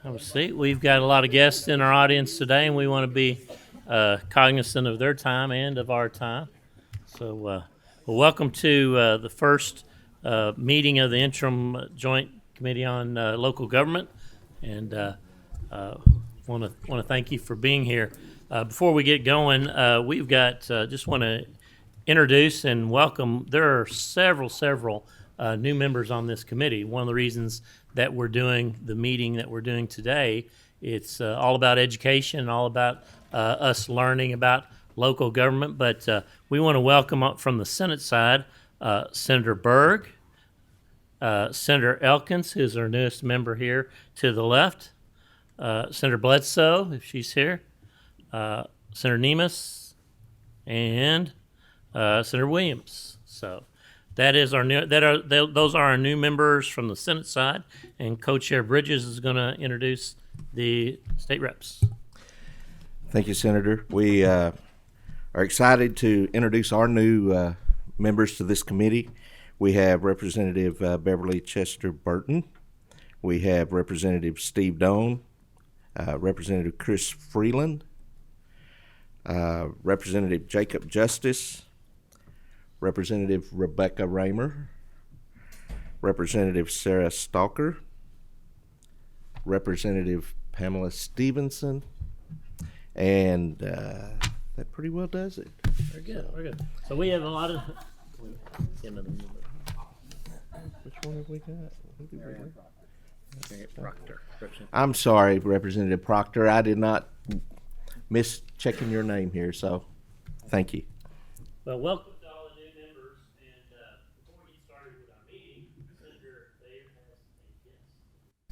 Have a seat. We've got a lot of guests in our audience today, and we want to be cognizant of their time and of our time. So, welcome to the first meeting of the Interim Joint Committee on Local Government, and want to thank you for being here. Before we get going, we've got just want to introduce and welcome. There are several new members on this committee. One of the reasons that we're doing the meeting that we're doing today, it's all about education, all about us learning about local government. But we want to welcome up from the Senate side Senator Berg, Senator Elkins, who's our newest member here to the left, Senator Bledsoe, if she's here, Senator Nemes, and Senator Williams. So that is our new. Those are our new members from the Senate side, and Co-Chair Bridges is going to introduce the state reps. Thank you, Senator. We are excited to introduce our new members to this committee. We have Representative Beverly Chester Burton. We have Representative Steve Doan, Representative Chris Freeland, Representative Jacob Justice, Representative Rebecca Raymer, Representative Sarah Stalker, Representative Pamela Stevenson, and that pretty well does it. Very good, very good. So we have a lot of. Which one have we got? Proctor. I'm sorry, Representative Proctor. I did not miss checking your name here, so thank you. Well, welcome to all the new members. And before we get started with our meeting, Senator Thayer has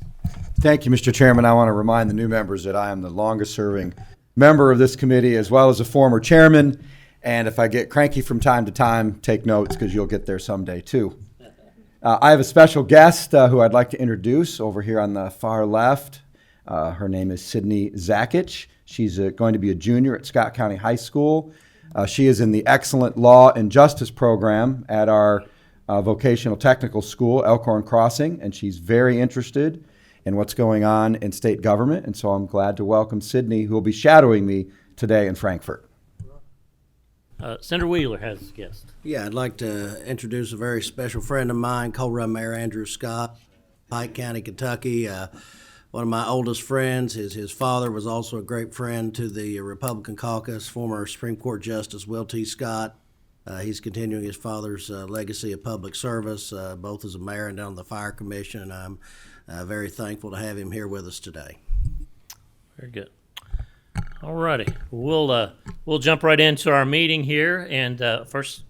a guest. Thank you, Mr. Chairman. I want to remind the new members that I am the longest-serving member of this committee, as well as a former chairman. And if I get cranky from time to time, take notes, because you'll get there someday, too. I have a special guest who I'd like to introduce over here on the far left. Her name is Sydney Zakich. She's going to be a junior at Scott County High School. She is in the Excellent Law and Justice program at our vocational technical school, Elkhorn Crossing, and she's very interested in what's going on in state government. And so I'm glad to welcome Sydney, who will be shadowing me today in Frankfort. Senator Wheeler has a guest. Yeah, I'd like to introduce a very special friend of mine, Coal Run Mayor Andrew Scott, Pike County, Kentucky. One of my oldest friends. His father was also a great friend to the Republican caucus, former Supreme Court Justice Will T. Scott. He's continuing his father's legacy of public service, both as a mayor and on the Fire Commission, and I'm very thankful to have him here with us today. Very good. All righty. We'll jump right into our meeting here. And first,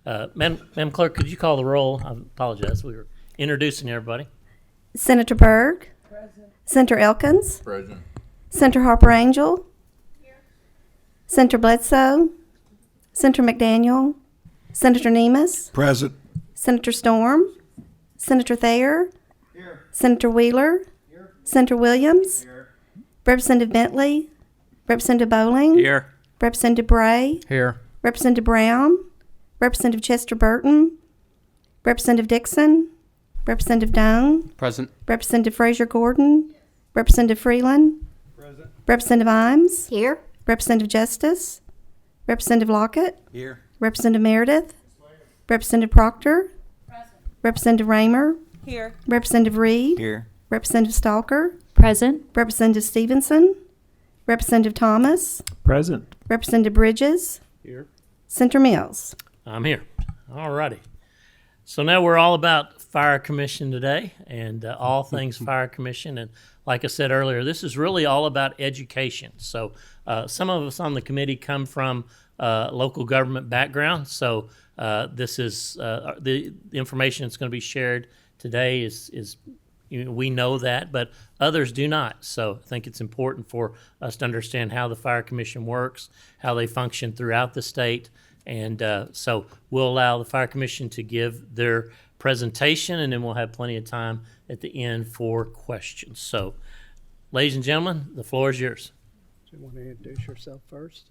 Madam Clerk, could you call the roll? I apologize. We were introducing everybody. Senator Berg. Present. Senator Elkins. Present. Senator Harper Angel. Here. Senator Bledsoe. Senator McDaniel. Senator Nemes. Present. Senator Storm. Senator Thayer. Here. Senator Wheeler. Here. Senator Williams. Here. Representative Bentley. Representative Bowling. Here. Representative Bray. Here. Representative Brown. Representative Chester Burton. Representative Dixon. Representative Doan. Present. Representative Frazier Gordon. Representative Freeland. Present. Representative Imes. Here. Representative Justice. Representative Lockett. Here. Representative Meredith. Representative Proctor. Present. Representative Raymer. Here. Representative Reed. Here. Representative Stalker. Present. Representative Stevenson. Representative Thomas. Present. Representative Bridges. Here. Senator Mills. I'm here. All righty. So now we're all about Fire Commission today and all things Fire Commission. And like I said earlier, this is really all about education. So some of us on the committee come from local government background. So this is the information that's going to be shared today is we know that, but others do not. So I think it's important for us to understand how the Fire Commission works, how they function throughout the state. And so we'll allow the Fire Commission to give their presentation, and then we'll have plenty of time at the end for questions. So, ladies and gentlemen, the floor is yours. Do you want to introduce yourself first?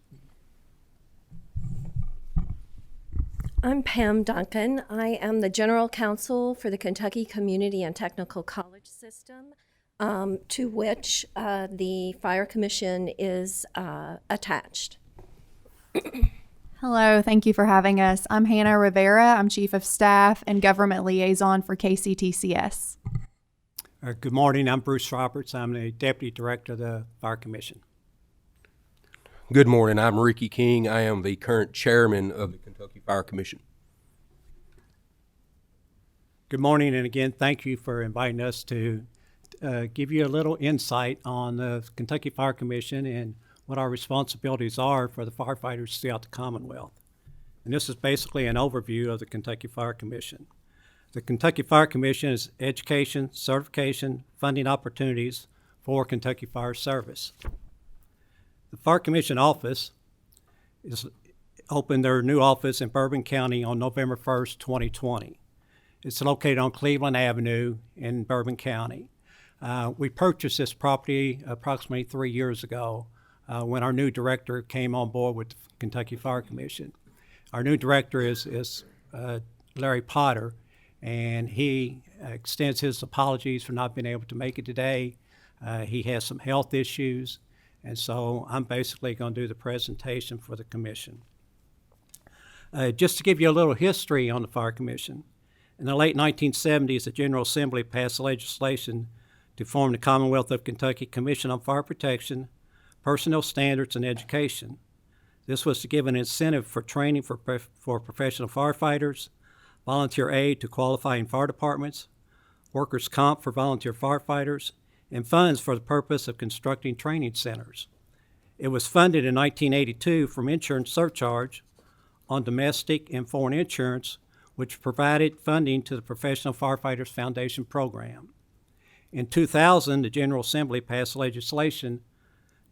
I'm Pam Duncan. I am the General Counsel for the Kentucky Community and Technical College System, to which the Fire Commission is attached. Hello, thank you for having us. I'm Hannah Rivera. I'm Chief of Staff and Government Liaison for KCTCS. Good morning, I'm Bruce Roberts. I'm the Deputy Director of the Fire Commission. Good morning, I'm Ricky King. I am the current Chairman of the Kentucky Fire Commission. Good morning, and again, thank you for inviting us to give you a little insight on the Kentucky Fire Commission and what our responsibilities are for the firefighters throughout the Commonwealth. And this is basically an overview of the Kentucky Fire Commission. The Kentucky Fire Commission is education, certification, funding opportunities for Kentucky Fire Service. The Fire Commission office is opened their new office in Bourbon County on November 1st, 2020. It's located on Cleveland Avenue in Bourbon County. We purchased this property approximately 3 years ago when our new director came on board with the Kentucky Fire Commission. Our new director is Larry Potter, and he extends his apologies for not being able to make it today. He has some health issues, and so I'm basically going to do the presentation for the commission. Just to give you a little history on the Fire Commission, in the late 1970s, the General Assembly passed legislation to form the Commonwealth of Kentucky Commission on Fire Protection, Personnel Standards, and Education. This was to give an incentive for training for professional firefighters, volunteer aid to qualifying fire departments, workers' comp for volunteer firefighters, and funds for the purpose of constructing training centers. It was funded in 1982 from insurance surcharge on domestic and foreign insurance, which provided funding to the Professional Firefighters Foundation program. In 2000, the General Assembly passed legislation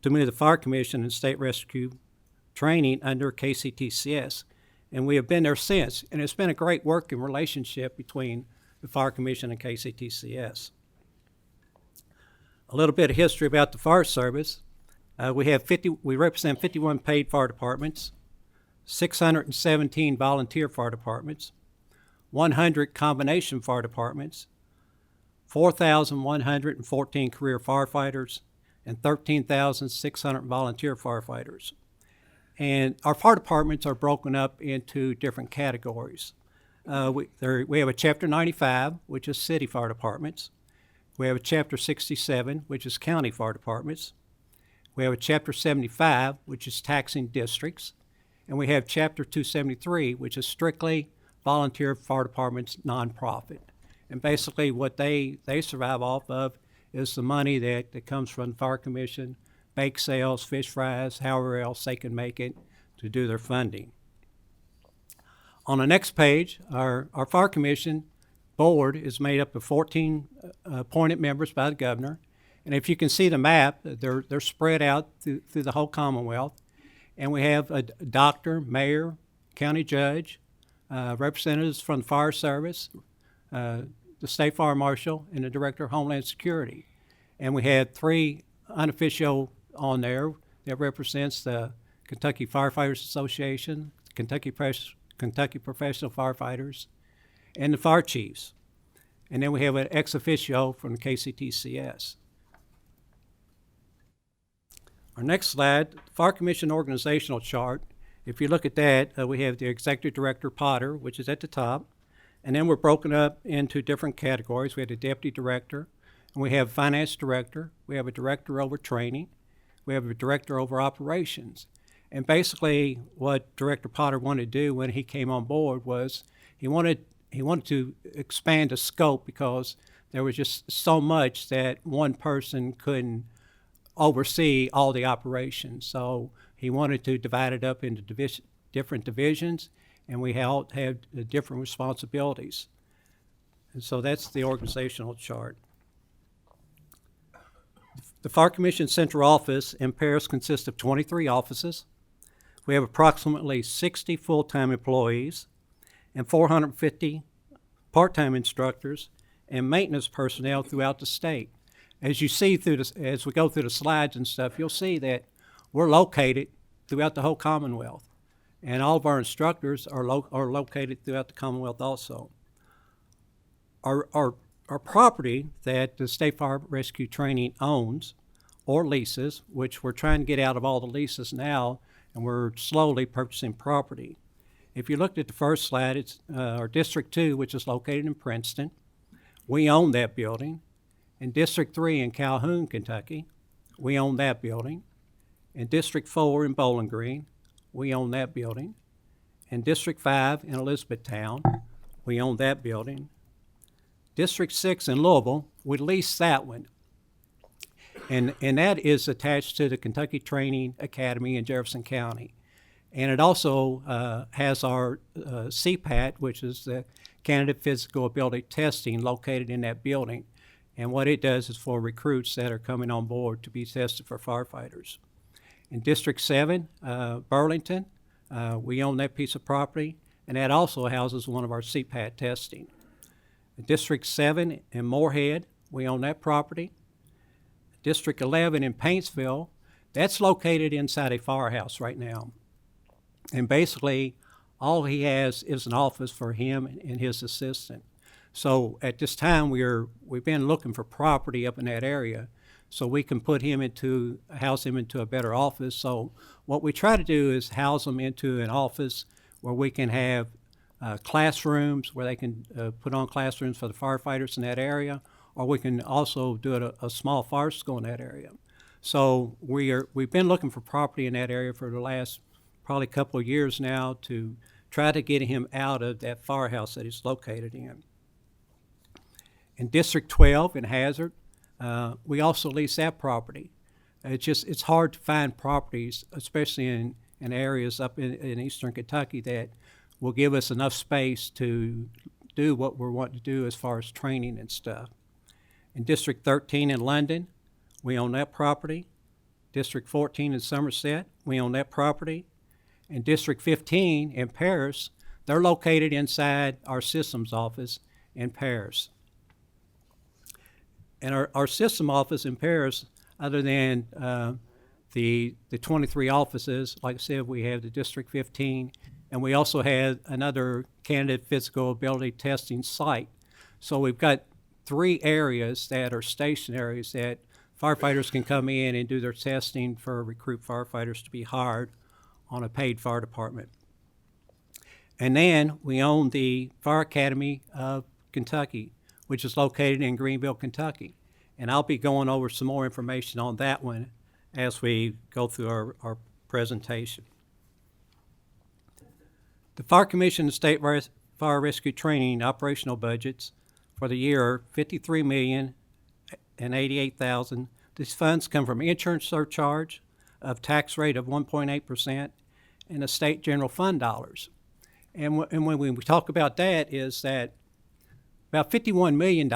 to move the Fire Commission and State Rescue training under KCTCS, and we have been there since, and it's been a great working relationship between the Fire Commission and KCTCS. A little bit of history about the fire service. We represent 51 paid fire departments, 617 volunteer fire departments, 100 combination fire departments, 4,114 career firefighters, and 13,600 volunteer firefighters. And our fire departments are broken up into different categories. We have a Chapter 95, which is city fire departments. We have a Chapter 67, which is county fire departments. We have a Chapter 75, which is taxing districts. And we have Chapter 273, which is strictly volunteer fire departments, nonprofit. And basically what they survive off of is the money that comes from the Fire Commission, bake sales, fish fries, however else they can make it to do their funding. On the next page, our Fire Commission board is made up of 14 appointed members by the governor. And if you can see the map, they're spread out through the whole Commonwealth. And we have a doctor, mayor, county judge, representatives from the fire service, the state fire marshal, and the director of Homeland Security. And we had 3 unofficial on there that represents the Kentucky Firefighters Association, Kentucky Professional Firefighters, and the fire chiefs. And then we have an ex officio from the KCTCS. Our next slide, Fire Commission organizational chart. If you look at that, we have the Executive Director, Potter, which is at the top. And then we're broken up into different categories. We have the Deputy Director, and we have Finance Director. We have a Director over Training. We have a Director over Operations. And basically what Director Potter wanted to do when he came on board was he wanted to expand the scope because there was just so much that one person couldn't oversee all the operations. So he wanted to divide it up into different divisions, and we all have different responsibilities. And so that's the organizational chart. The Fire Commission Central Office in Paris consists of 23 offices. We have approximately 60 full-time employees and 450 part-time instructors and maintenance personnel throughout the state. As you see as we go through the slides and stuff, you'll see that we're located throughout the whole Commonwealth. and all of our instructors are located throughout the Commonwealth also. Our property that the State Fire Rescue Training owns or leases, which we're trying to get out of all the leases now, and we're slowly purchasing property. If you looked at the first slide, it's our District 2, which is located in Princeton. We own that building. In District 3 in Calhoun, Kentucky, we own that building. In District 4 in Bowling Green, we own that building. In District 5 in Elizabethtown, we own that building. District 6 in Louisville, we lease that one. And that is attached to the Kentucky Training Academy in Jefferson County. And it also has our CPAT, which is the Candidate Physical Ability Testing, located in that building. And what it does is for recruits that are coming on board to be tested for firefighters. In District 7, Burlington, we own that piece of property, and that also houses one of our CPAT testing. In District 7 in Moorhead, we own that property. District 11 in Paintsville, that's located inside a firehouse right now. And basically, all he has is an office for him and his assistant. So at this time, we've been looking for property up in that area so we can house him into a better office. So what we try to do is house him into an office where we can have classrooms, where they can put on classrooms for the firefighters in that area, or we can also do it a small fire school in that area. So we've been looking for property in that area for the last probably couple of years now to try to get him out of that firehouse that he's located in. In District 12 in Hazard, we also lease that property. It's hard to find properties, especially in areas up in eastern Kentucky, that will give us enough space to do what we're wanting to do as far as training and stuff. In District 13 in London, we own that property. District 14 in Somerset, we own that property. In District 15 in Paris, they're located inside our systems office in Paris. And our system office in Paris, other than the 23 offices, like I said, we have the District 15, and we also have another candidate physical ability testing site. So we've got 3 areas that are station areas that firefighters can come in and do their testing for recruit firefighters to be hired on a paid fire department. And then we own the Fire Academy of Kentucky, which is located in Greenville, Kentucky. And I'll be going over some more information on that one as we go through our presentation. The Fire Commission and State Fire Rescue Training operational budgets for the year are $53,088,000. These funds come from insurance surcharge of tax rate of 1.8% and the state general fund dollars. And when we talk about that, is that about $51 million,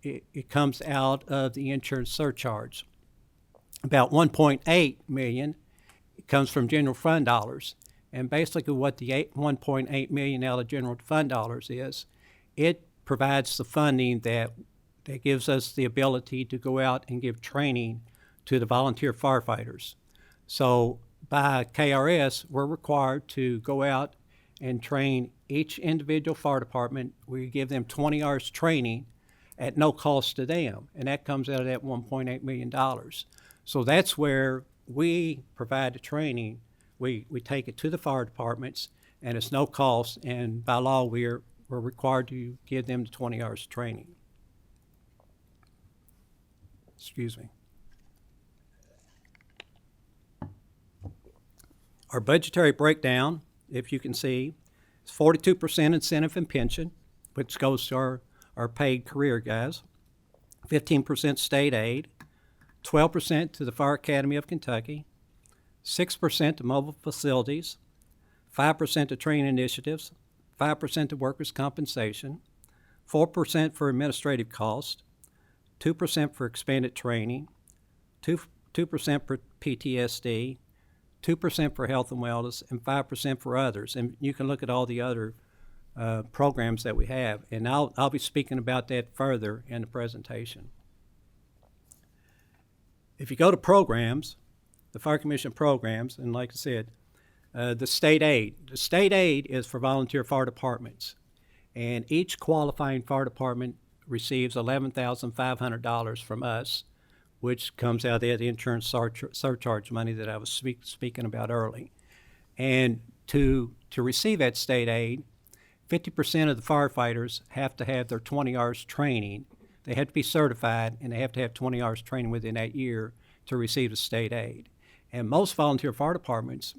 it comes out of the insurance surcharge. About $1.8 million comes from general fund dollars. And basically what the $1.8 million out of general fund dollars is, it provides the funding that gives us the ability to go out and give training to the volunteer firefighters. So by KRS, we're required to go out and train each individual fire department. We give them 20 hours training at no cost to them, and that comes out of that $1.8 million. So that's where we provide the training. We take it to the fire departments, and it's no cost, and by law, we're required to give them the 20 hours training. Excuse me. Our budgetary breakdown, if you can see, is 42% incentive and pension, which goes to our paid career guys, 15% state aid, 12% to the Fire Academy of Kentucky, 6% to mobile facilities, 5% to training initiatives, 5% to workers' compensation, 4% for administrative costs, 2% for expanded training, 2% for PTSD, 2% for health and wellness, and 5% for others. And you can look at all the other programs that we have, and I'll be speaking about that further in the presentation. If you go to programs, the Fire Commission programs, and like I said, The state aid. The state aid is for volunteer fire departments, and each qualifying fire department receives $11,500 from us, which comes out of that insurance surcharge money that I was speaking about early. And to receive that state aid, 50% of the firefighters have to have their 20 hours training. They have to be certified, and they have to have 20 hours training within that year to receive the state aid. And most volunteer fire departments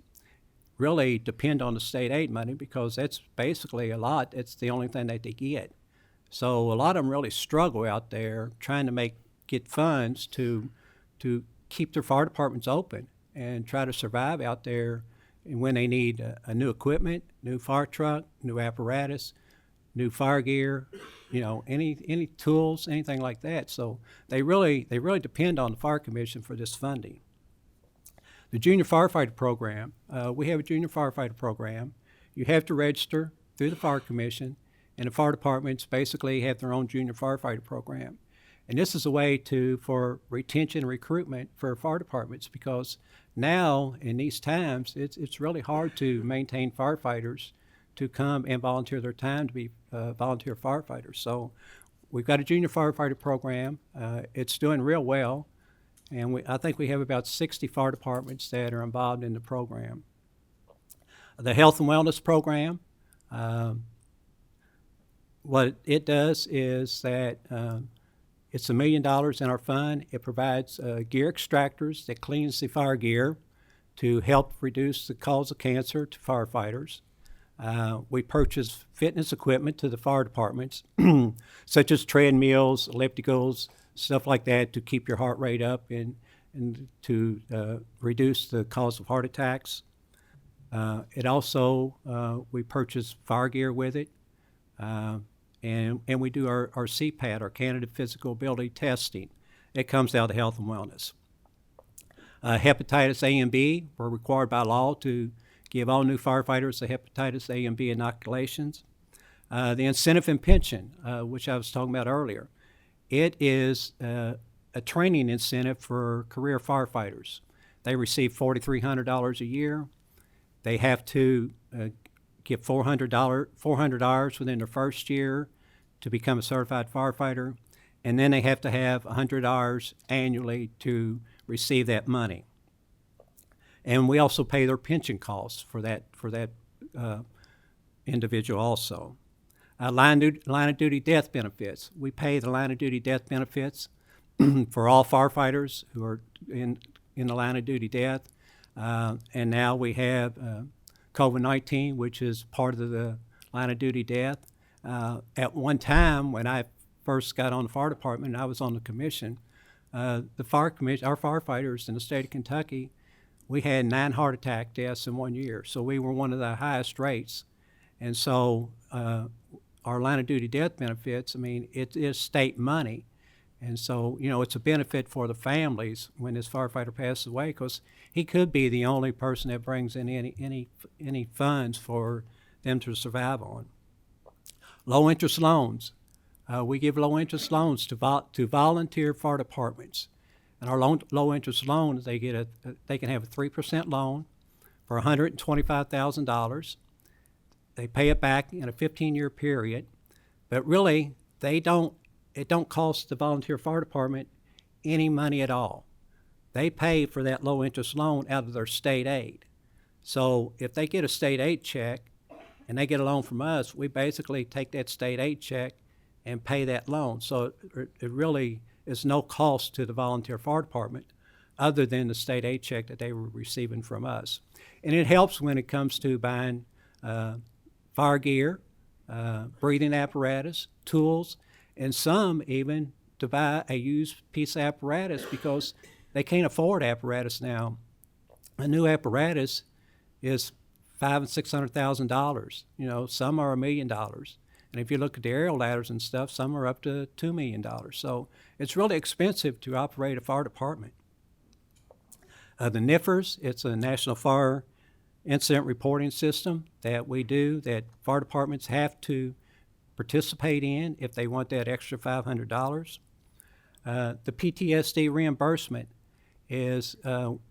really depend on the state aid money because that's basically a lot. It's the only thing that they get. So a lot of them really struggle out there trying to get funds to keep their fire departments open and try to survive out there when they need a new equipment, new fire truck, new apparatus, new fire gear, any tools, anything like that. So they really depend on the Fire Commission for this funding. The Junior Firefighter Program, we have a Junior Firefighter Program. You have to register through the Fire Commission, and the fire departments basically have their own Junior Firefighter Program. And this is a way for retention and recruitment for fire departments because now in these times it's really hard to maintain firefighters to come and volunteer their time to be volunteer firefighters. So we've got a Junior Firefighter Program. It's doing real well. And I think we have about 60 fire departments that are involved in the program. The Health and Wellness Program, what it does is that it's $1 million in our fund. It provides gear extractors that cleans the fire gear to help reduce the cause of cancer to firefighters. We purchase fitness equipment to the fire departments, such as treadmills, ellipticals, stuff like that to keep your heart rate up and to reduce the cause of heart attacks. It also, we purchase fire gear with it, and we do our CPAT, our candidate physical ability testing. It comes out of Health and Wellness. Hepatitis A and B, we're required by law to give all new firefighters the hepatitis A and B inoculations. The incentive and pension, which I was talking about earlier. It is a training incentive for career firefighters. They receive $4,300 a year. They have to get 400 hours within their first year to become a certified firefighter, and then they have to have 100 hours annually to receive that money. And we also pay their pension costs for that individual also. Line of duty death benefits. We pay the line of duty death benefits for all firefighters who are in the line of duty death. And now we have COVID-19, which is part of the line of duty death. At one time, when I first got on the fire department and I was on the commission, our firefighters in the state of Kentucky, we had 9 heart attack deaths in 1 year. So we were one of the highest rates. And so our line of duty death benefits, it is state money. And so, it's a benefit for the families when this firefighter passes away because he could be the only person that brings in any funds for them to survive on. Low interest loans. We give low interest loans to volunteer fire departments. And our low interest loans, they can have a 3% loan for $125,000. They pay it back in a 15-year period, but really it don't cost the volunteer fire department any money at all. They pay for that low interest loan out of their state aid. So if they get a state aid check and they get a loan from us, we basically take that state aid check and pay that loan. So it really is no cost to the volunteer fire department other than the state aid check that they were receiving from us. And it helps when it comes to buying fire gear, breathing apparatus, tools, and some even to buy a used piece of apparatus because they can't afford apparatus now. A new apparatus is $500,000 and $600,000. Some are $1 million. And if you look at the aerial ladders and stuff, some are up to $2 million. So it's really expensive to operate a fire department. The NIFRS, it's a National Fire Incident Reporting System that we do that fire departments have to participate in if they want that extra $500. The PTSD reimbursement it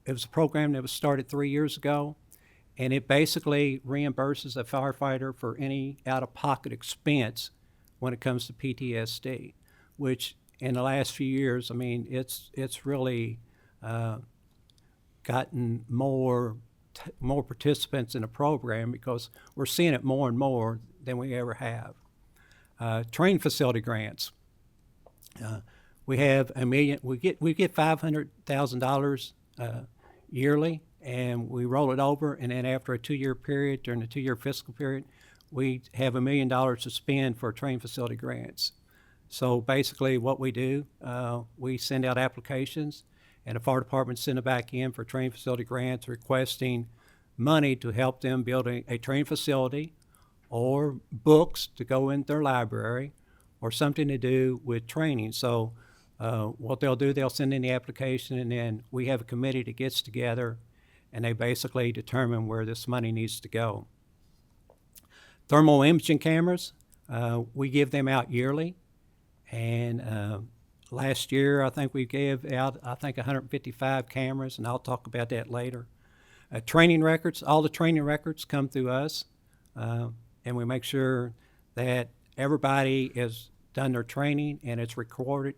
was a program that was started 3 years ago, and it basically reimburses a firefighter for any out-of-pocket expense when it comes to PTSD, which in the last few years, I mean, it's really gotten more participants in the program because we're seeing it more and more than we ever have. Training facility grants. We have $1 million. We get $500,000 yearly, and we roll it over. And then after a 2-year period, during the 2-year fiscal period, we have $1 million to spend for training facility grants. So basically, what we do, we send out applications, and the fire department send it back in for training facility grants, requesting money to help them build a training facility, or books to go in their library, or something to do with training. So what they'll do, they'll send in the application, and then we have a committee that gets together, and they basically determine where this money needs to go. Thermal imaging cameras, we give them out yearly, and last year I think we gave out 155 cameras, and I'll talk about that later. Training records, all the training records come through us, and we make sure that everybody has done their training and it's recorded,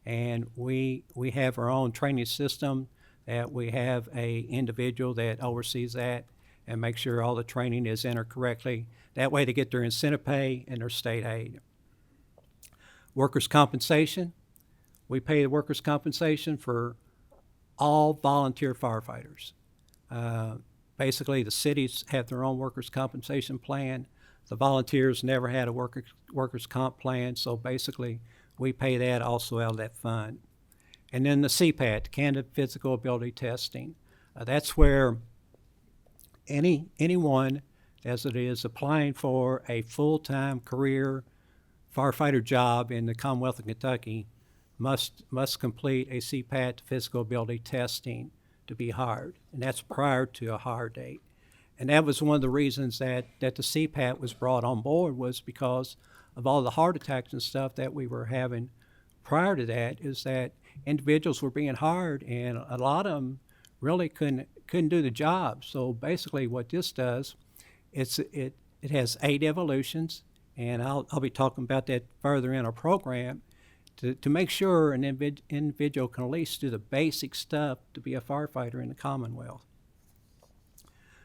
and we have our own training system that we have a individual that oversees that and make sure all the training is entered correctly. That way they get their incentive pay and their state aid. Workers' compensation, we pay the workers' compensation for all volunteer firefighters. Basically, the cities have their own workers' compensation plan. The volunteers never had a workers' comp plan, so basically we pay that also out of that fund. And then the CPAT, Candidate Physical Ability Testing. That's where anyone, as it is, applying for a full-time career firefighter job in the Commonwealth of Kentucky must complete a CPAT physical ability testing to be hired, and that's prior to a hire date. And that was one of the reasons that the CPAT was brought on board, was because of all the heart attacks and stuff that we were having prior to that, is that individuals were being hired and a lot of them really couldn't do the job. So basically what this does, it has 8 evolutions, and I'll be talking about that further in our program, to make sure an individual can at least do the basic stuff to be a firefighter in the Commonwealth.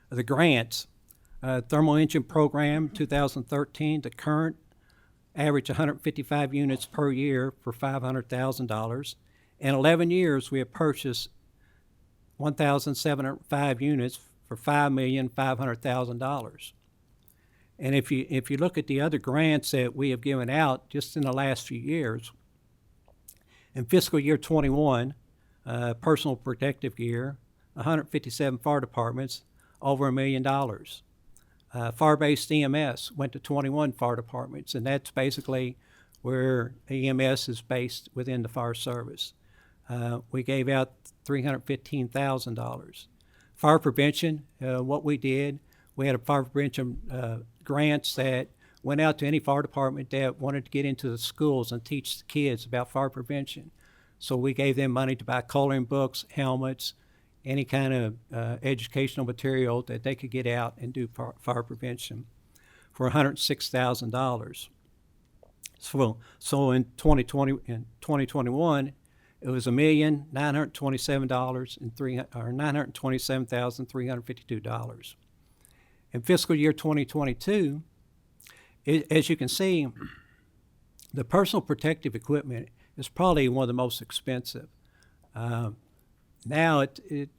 The grants, Thermal Engine Program 2013, the current average 155 units per year for $500,000. In 11 years, we have purchased 1,705 units for $5,500,000. And if you look at the other grants that we have given out just in the last few years, in fiscal year 21, personal protective gear, 157 fire departments, over $1 million. Fire-based EMS went to 21 fire departments, and that's basically where EMS is based within the fire service. We gave out $315,000. Fire prevention, what we did, we had a fire prevention grants that went out to any fire department that wanted to get into the schools and teach the kids about fire prevention. So we gave them money to buy coloring books, helmets, any kind of educational material that they could get out and do fire prevention for $106,000. So in 2021, it was $927,352. In fiscal year 2022, as you can see, the personal protective equipment is probably one of the most expensive. Now, it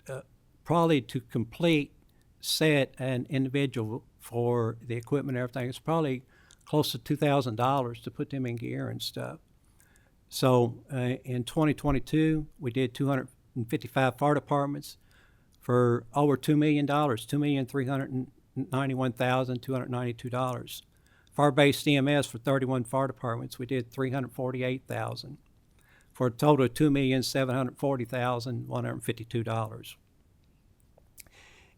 probably to complete set an individual for the equipment and everything, it's probably close to $2,000 to put them in gear and stuff. So in 2022, we did 255 fire departments for over $2 million, $2,391,292. Fire-based EMS for 31 fire departments, we did $348,000 for a total of $2,740,152.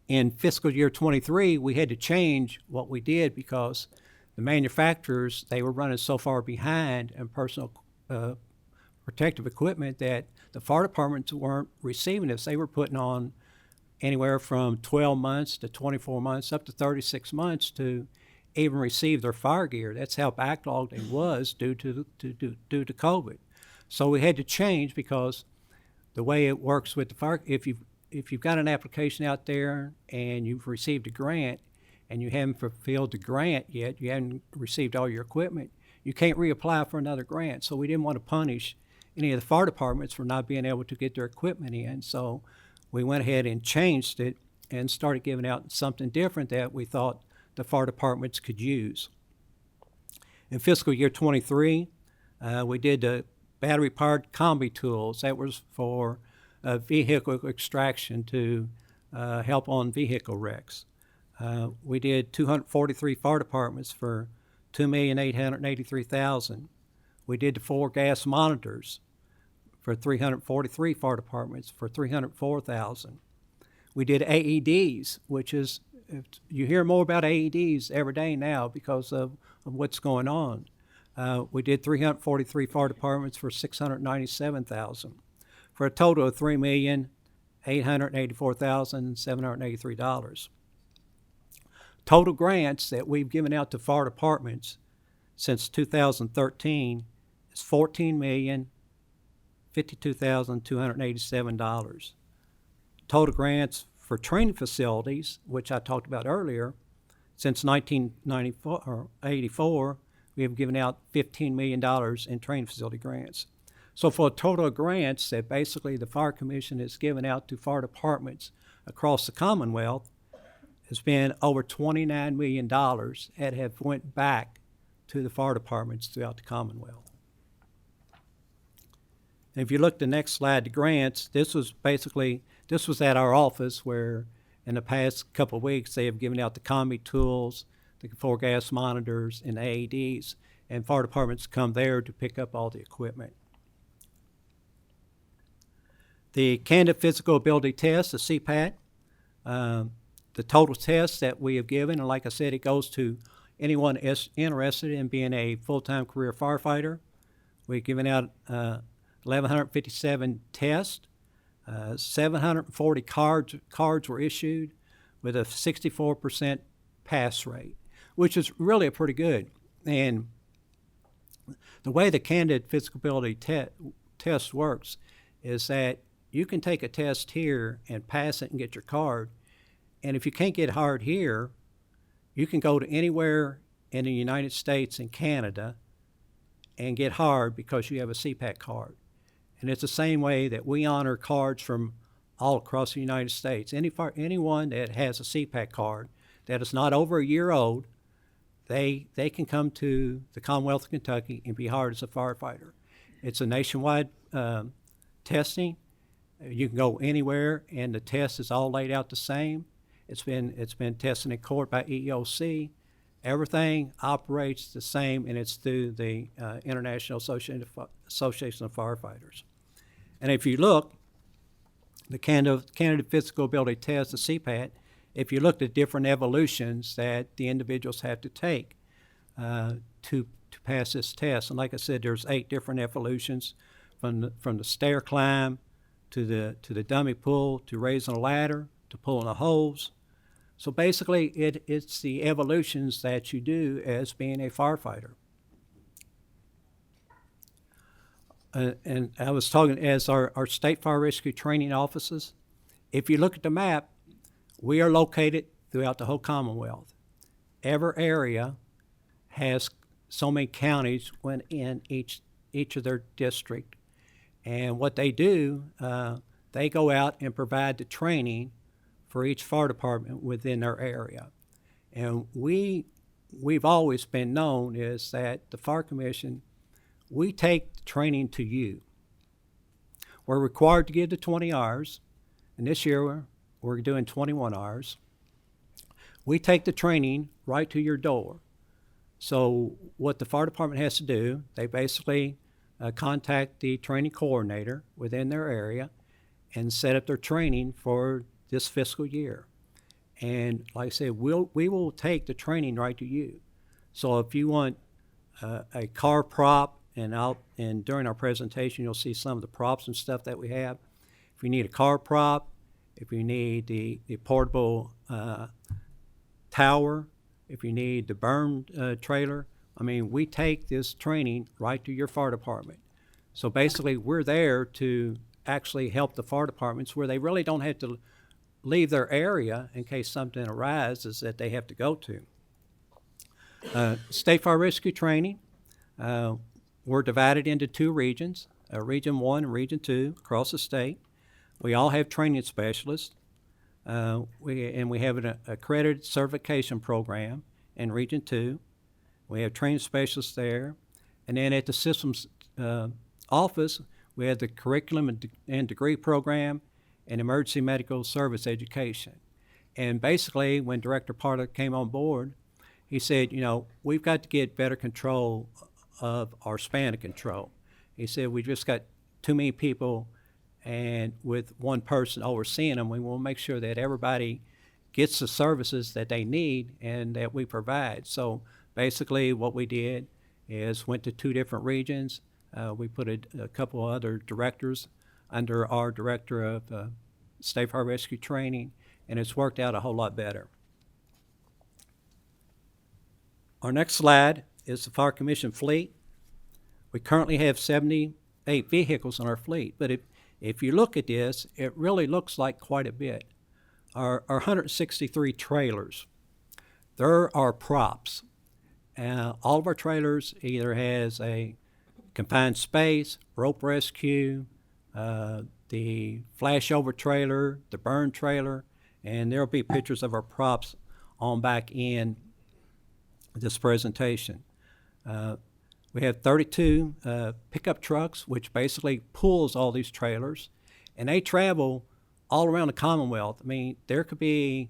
In fiscal year 23, we had to change what we did because the manufacturers, they were running so far behind in personal protective equipment that the fire departments weren't receiving this. They were putting on anywhere from 12 months to 24 months, up to 36 months to even receive their fire gear. That's how backlogged it was due to COVID. So we had to change because the way it works with the fire, if you've got an application out there and you've received a grant and you haven't fulfilled the grant yet, you haven't received all your equipment, you can't reapply for another grant. So we didn't want to punish any of the fire departments for not being able to get their equipment in. So we went ahead and changed it and started giving out something different that we thought the fire departments could use. In fiscal year 23, we did the battery-powered combi tools. That was for vehicle extraction to help on vehicle wrecks. We did 243 fire departments for $2,883,000. We did the 4 gas monitors for 343 fire departments for $304,000. We did AEDs, which is, you hear more about AEDs every day now because of what's going on. We did 343 fire departments for $697,000 for a total of $3,884,783. Total grants that we've given out to fire departments since 2013 is $14,052,287. Total grants for training facilities, which I talked about earlier, since 1984, we have given out $15 million in training facility grants. So for a total of grants that basically the Fire Commission has given out to fire departments across the Commonwealth has been over $29 million that have went back to the fire departments throughout the Commonwealth. And if you look at the next slide, the grants, this was at our office where in the past couple of weeks they have given out the combi tools, the 4 gas monitors, and AEDs, and fire departments come there to pick up all the equipment. The Candidate Physical Ability Test, the CPAT, the total test that we have given, and like I said, it goes to anyone interested in being a full-time career firefighter. We've given out 1,157 tests. 740 cards were issued with a 64% pass rate, which is really pretty good. And the way the Candidate Physical Ability test works is that you can take a test here and pass it and get your card. And if you can't get hard here, you can go to anywhere in the United States and Canada and get hard because you have a CPAT card. And it's the same way that we honor cards from all across the United States. Anyone that has a CPAT card that is not over a year old, they can come to the Commonwealth of Kentucky and be hired as a firefighter. It's a nationwide testing. You can go anywhere, and the test is all laid out the same. It's been tested in court by EEOC. Everything operates the same, and it's through the International Association of Firefighters. And if you look, the Candidate Physical Ability Test, the CPAT, if you look at different evolutions that the individuals have to take to pass this test, and like I said, there's 8 different evolutions from the stair climb to the dummy pull to raising a ladder to pulling a hose. So basically, it's the evolutions that you do as being a firefighter. And I was talking as our state fire rescue training offices. If you look at the map, we are located throughout the whole Commonwealth. Every area has so many counties within each of their district. And what they do, they go out and provide the training for each fire department within their area. And we've always been known is that the Fire Commission, we take the training to you. We're required to give the 20 hours, and this year we're doing 21 hours. We take the training right to your door. So what the fire department has to do, they basically contact the training coordinator within their area and set up their training for this fiscal year. And like I said, we will take the training right to you. So if you want a car prop, and during our presentation you'll see some of the props and stuff that we have. If you need a car prop, if you need the portable tower, if you need the burn trailer. I mean, we take this training right to your fire department. So basically, we're there to actually help the fire departments where they really don't have to leave their area in case something arises that they have to go to. State Fire Rescue Training, we're divided into two regions, Region 1 and Region 2 across the state. We all have training specialists. We have an accredited certification program in Region 2. We have training specialists there. And then at the systems office, we have the curriculum and degree program and emergency medical service education. And basically, when Director Parler came on board, he said, you know, we've got to get better control of our span of control. He said, we just got too many people, and with one person overseeing them, we want to make sure that everybody gets the services that they need and that we provide. So basically what we did is went to two different regions. We put a couple other directors under our director of State Fire Rescue Training, and it's worked out a whole lot better. Our next slide is the Fire Commission fleet. We currently have 78 vehicles in our fleet, but if you look at this, it really looks like quite a bit. Our 163 trailers, there are props. All of our trailers either has a confined space, rope rescue, the flashover trailer, the burn trailer, and there'll be pictures of our props on back in this presentation. We have 32 pickup trucks, which basically pulls all these trailers, and they travel all around the Commonwealth. I mean, there could be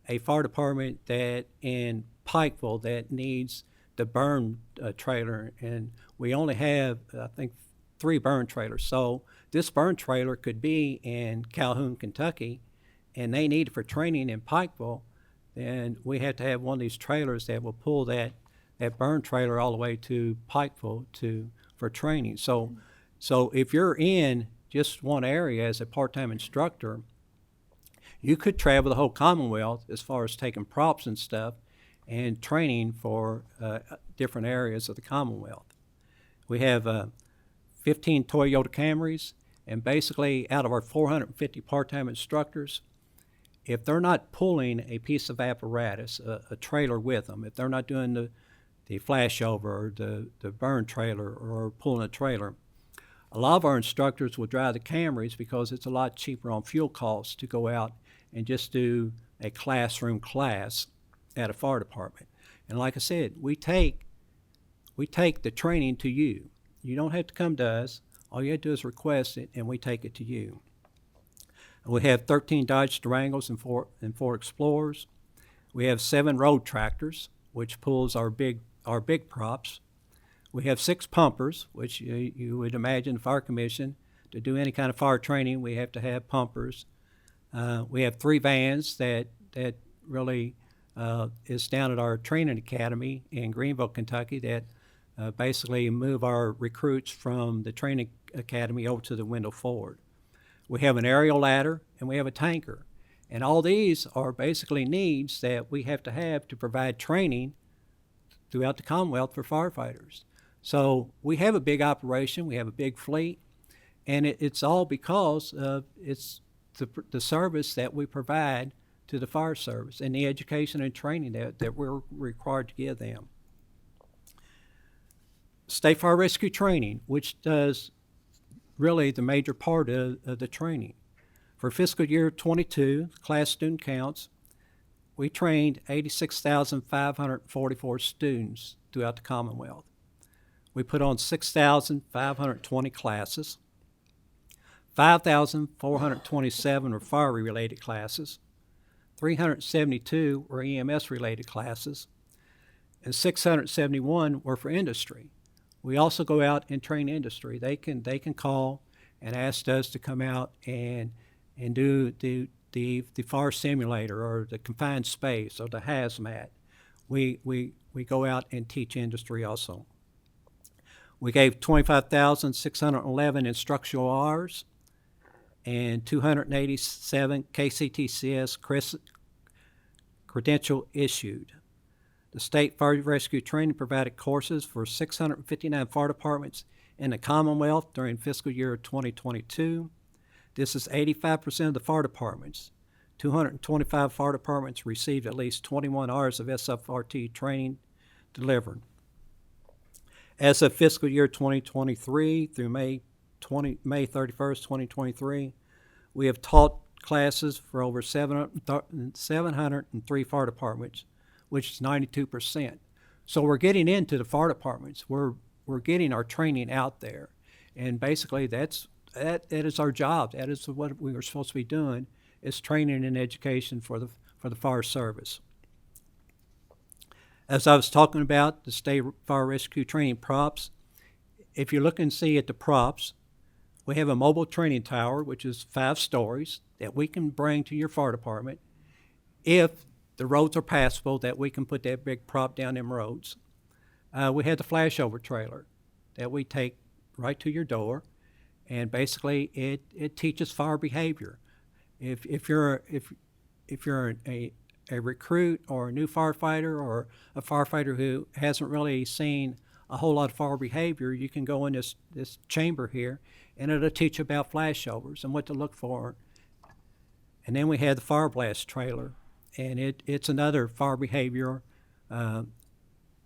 a fire department that in Pikeville that needs the burn trailer, and we only have, I think, 3 burn trailers. So this burn trailer could be in Calhoun, Kentucky, and they need it for training in Pikeville. Then we have to have one of these trailers that will pull that burn trailer all the way to Pikeville for training. So if you're in just one area as a part-time instructor, you could travel the whole Commonwealth as far as taking props and stuff and training for different areas of the Commonwealth. We have 15 Toyota Camrys, and basically out of our 450 part-time instructors, if they're not pulling a piece of apparatus, a trailer with them, if they're not doing the flashover or the burn trailer or pulling a trailer, a lot of our instructors will drive the Camrys because it's a lot cheaper on fuel costs to go out and just do a classroom class at a fire department. And like I said, we take the training to you. You don't have to come to us. All you have to do is request it, and we take it to you. We have 13 Dodge Durangos and 4 Explorers. We have 7 road tractors, which pulls our big props. We have 6 pumpers, which you would imagine the Fire Commission, to do any kind of fire training, we have to have pumpers. We have 3 vans that really is down at our training academy in Greenville, Kentucky, that basically move our recruits from the training academy over to the window forward. We have an aerial ladder, and we have a tanker. And all these are basically needs that we have to provide training throughout the Commonwealth for firefighters. So we have a big operation, we have a big fleet, and it's all because it's the service that we provide to the fire service and the education and training that we're required to give them. State Fire Rescue Training, which does really the major part of the training. For fiscal year 22, class student counts, we trained 86,544 students throughout the Commonwealth. We put on 6,520 classes. 5,427 were fire-related classes. 372 were EMS-related classes. And 671 were for industry. We also go out and train industry. They can call and ask us to come out and do the fire simulator or the confined space or the hazmat. We go out and teach industry also. We gave 25,611 instructional hours, and 287 KCTCS credential issued. The State Fire Rescue Training provided courses for 659 fire departments in the Commonwealth during fiscal year 2022. This is 85% of the fire departments. 225 fire departments received at least 21 hours of SFRT training delivered. As of fiscal year 2023 through May 31st, 2023, we have taught classes for over 703 fire departments, which is 92%. So we're getting into the fire departments. We're getting our training out there, and basically that is our job. That is what we were supposed to be doing, is training and education for the fire service. As I was talking about the State Fire Rescue Training props, if you look and see at the props, we have a mobile training tower, which is 5 stories, that we can bring to your fire department if the roads are passable, that we can put that big prop down them roads. We had the flashover trailer that we take right to your door, and basically it teaches fire behavior. If you're a recruit or a new firefighter or a firefighter who hasn't really seen a whole lot of fire behavior, you can go in this chamber here, and it'll teach you about flashovers and what to look for. And then we had the fire blast trailer, and it's another fire behavior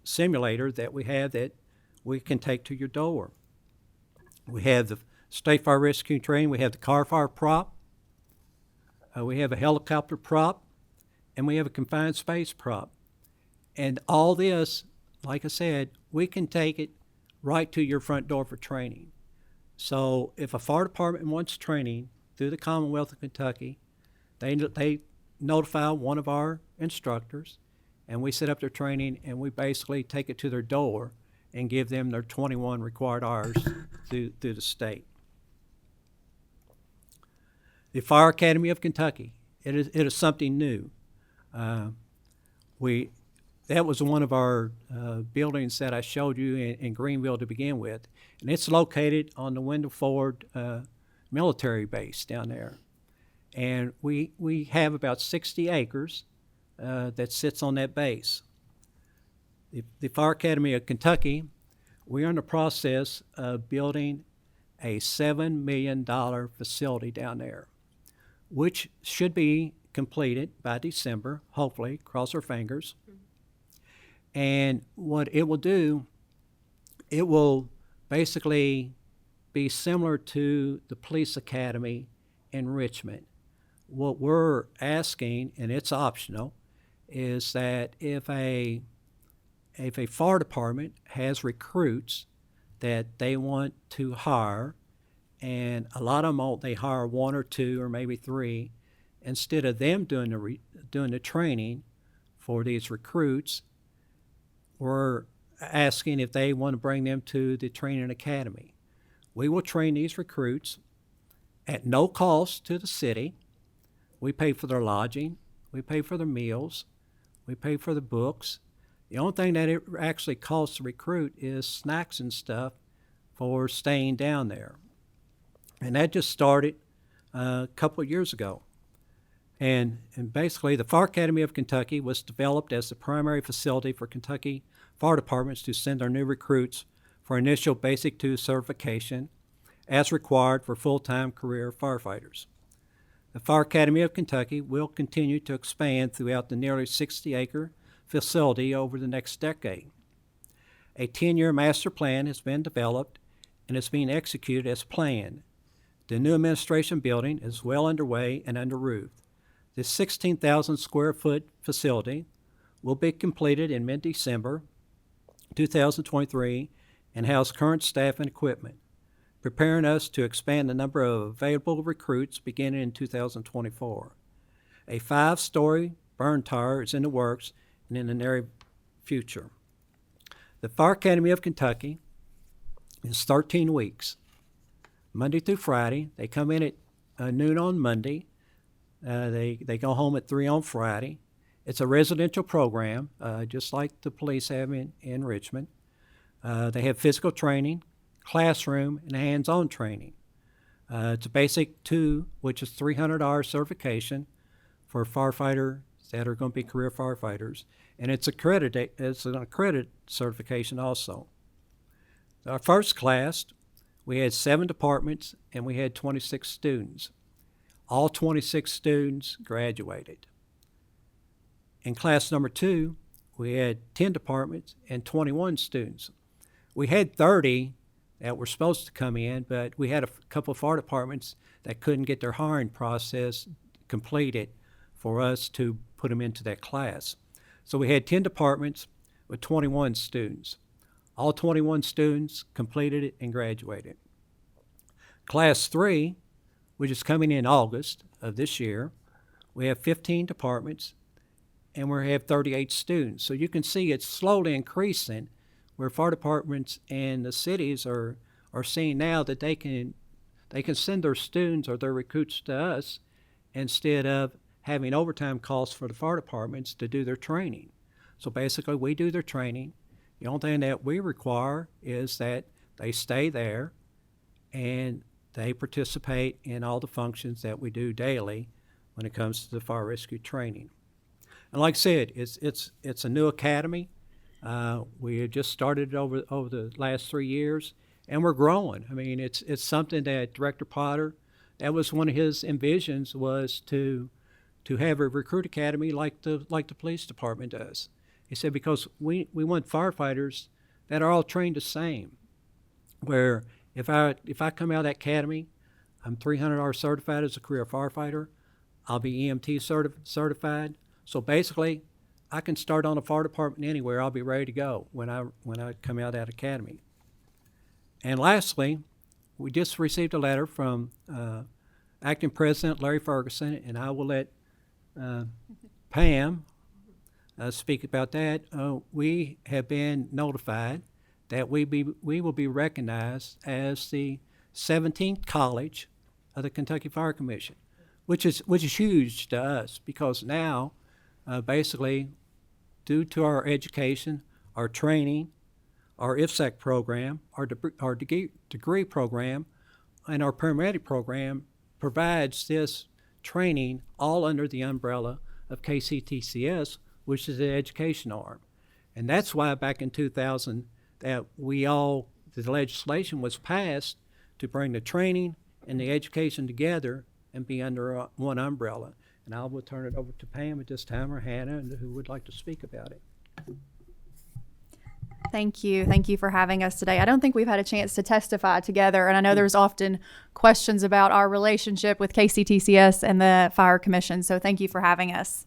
simulator that we have that we can take to your door. We have the State Fire Rescue Training. We have the car fire prop. We have a helicopter prop, and we have a confined space prop. And all this, like I said, we can take it right to your front door for training. So if a fire department wants training through the Commonwealth of Kentucky, they notify one of our instructors, and we set up their training, and we basically take it to their door and give them their 21 required hours through the state. The Fire Academy of Kentucky, it is something new. That was one of our buildings that I showed you in Greenville to begin with, and it's located on the Wendell Ford military base down there. And we have about 60 acres that sits on that base. The Fire Academy of Kentucky, we're in the process of building a $7 million facility down there, which should be completed by December, hopefully, cross our fingers. And what it will do, it will basically be similar to the police academy in Richmond. What we're asking, and it's optional, is that if a fire department has recruits that they want to hire, and a lot of them they hire 1 or 2 or maybe 3, instead of them doing the training for these recruits, we're asking if they want to bring them to the training academy. We will train these recruits at no cost to the city. We pay for their lodging, we pay for their meals, we pay for the books. The only thing that it actually costs to recruit is snacks and stuff for staying down there. And that just started a couple of years ago. And basically, the Fire Academy of Kentucky was developed as the primary facility for Kentucky fire departments to send their new recruits for initial Basic 2 certification as required for full-time career firefighters. The Fire Academy of Kentucky will continue to expand throughout the nearly 60-acre facility over the next decade. A 10-year master plan has been developed and is being executed as planned. The new administration building is well underway and under roof. This 16,000 square foot facility will be completed in mid-December 2023 and house current staff and equipment, preparing us to expand the number of available recruits beginning in 2024. A 5-story burn tower is in the works and in the near future. The Fire Academy of Kentucky is 13 weeks, Monday through Friday. They come in at noon on Monday. They go home at 3 on Friday. It's a residential program, just like the police have in Richmond. They have physical training, classroom, and hands-on training. It's a basic 2, which is 300-hour certification for firefighters that are going to be career firefighters, and it's an accredited certification also. Our first class, we had 7 departments and we had 26 students. All 26 students graduated. In class number 2, we had 10 departments and 21 students. We had 30 that were supposed to come in, but we had a couple of fire departments that couldn't get their hiring process completed for us to put them into that class. So we had 10 departments with 21 students. All 21 students completed it and graduated. Class 3, which is coming in August of this year, we have 15 departments and we have 38 students. So you can see it's slowly increasing, where fire departments and the cities are seeing now that they can send their students or their recruits to us instead of having overtime costs for the fire departments to do their training. So basically, we do their training. The only thing that we require is that they stay there and they participate in all the functions that we do daily when it comes to the fire rescue training. And like I said, it's a new academy. We had just started it over the last 3 years, and we're growing. I mean, it's something that Director Potter, that was one of his envisions, was to have a recruit academy like the police department does. He said, because we want firefighters that are all trained the same, where if I come out of that academy, I'm 300-hour certified as a career firefighter, I'll be EMT certified. So basically, I can start on a fire department anywhere. I'll be ready to go when I come out of that academy. And lastly, we just received a letter from Acting President Larry Ferguson, and I will let Pam speak about that. We have been notified that we will be recognized as the 17th college of the Kentucky Fire Commission, which is huge to us, because now, basically, due to our education, our training, our IFSAC program, our degree program, and our paramedic program provides this training all under the umbrella of KCTCS, which is the education arm. And that's why back in 2000 that the legislation was passed to bring the training and the education together and be under one umbrella. And I will turn it over to Pam at this time, or Hannah, who would like to speak about it. Thank you. Thank you for having us today. I don't think we've had a chance to testify together, and I know there's often questions about our relationship with KCTCS and the Fire Commission, so thank you for having us.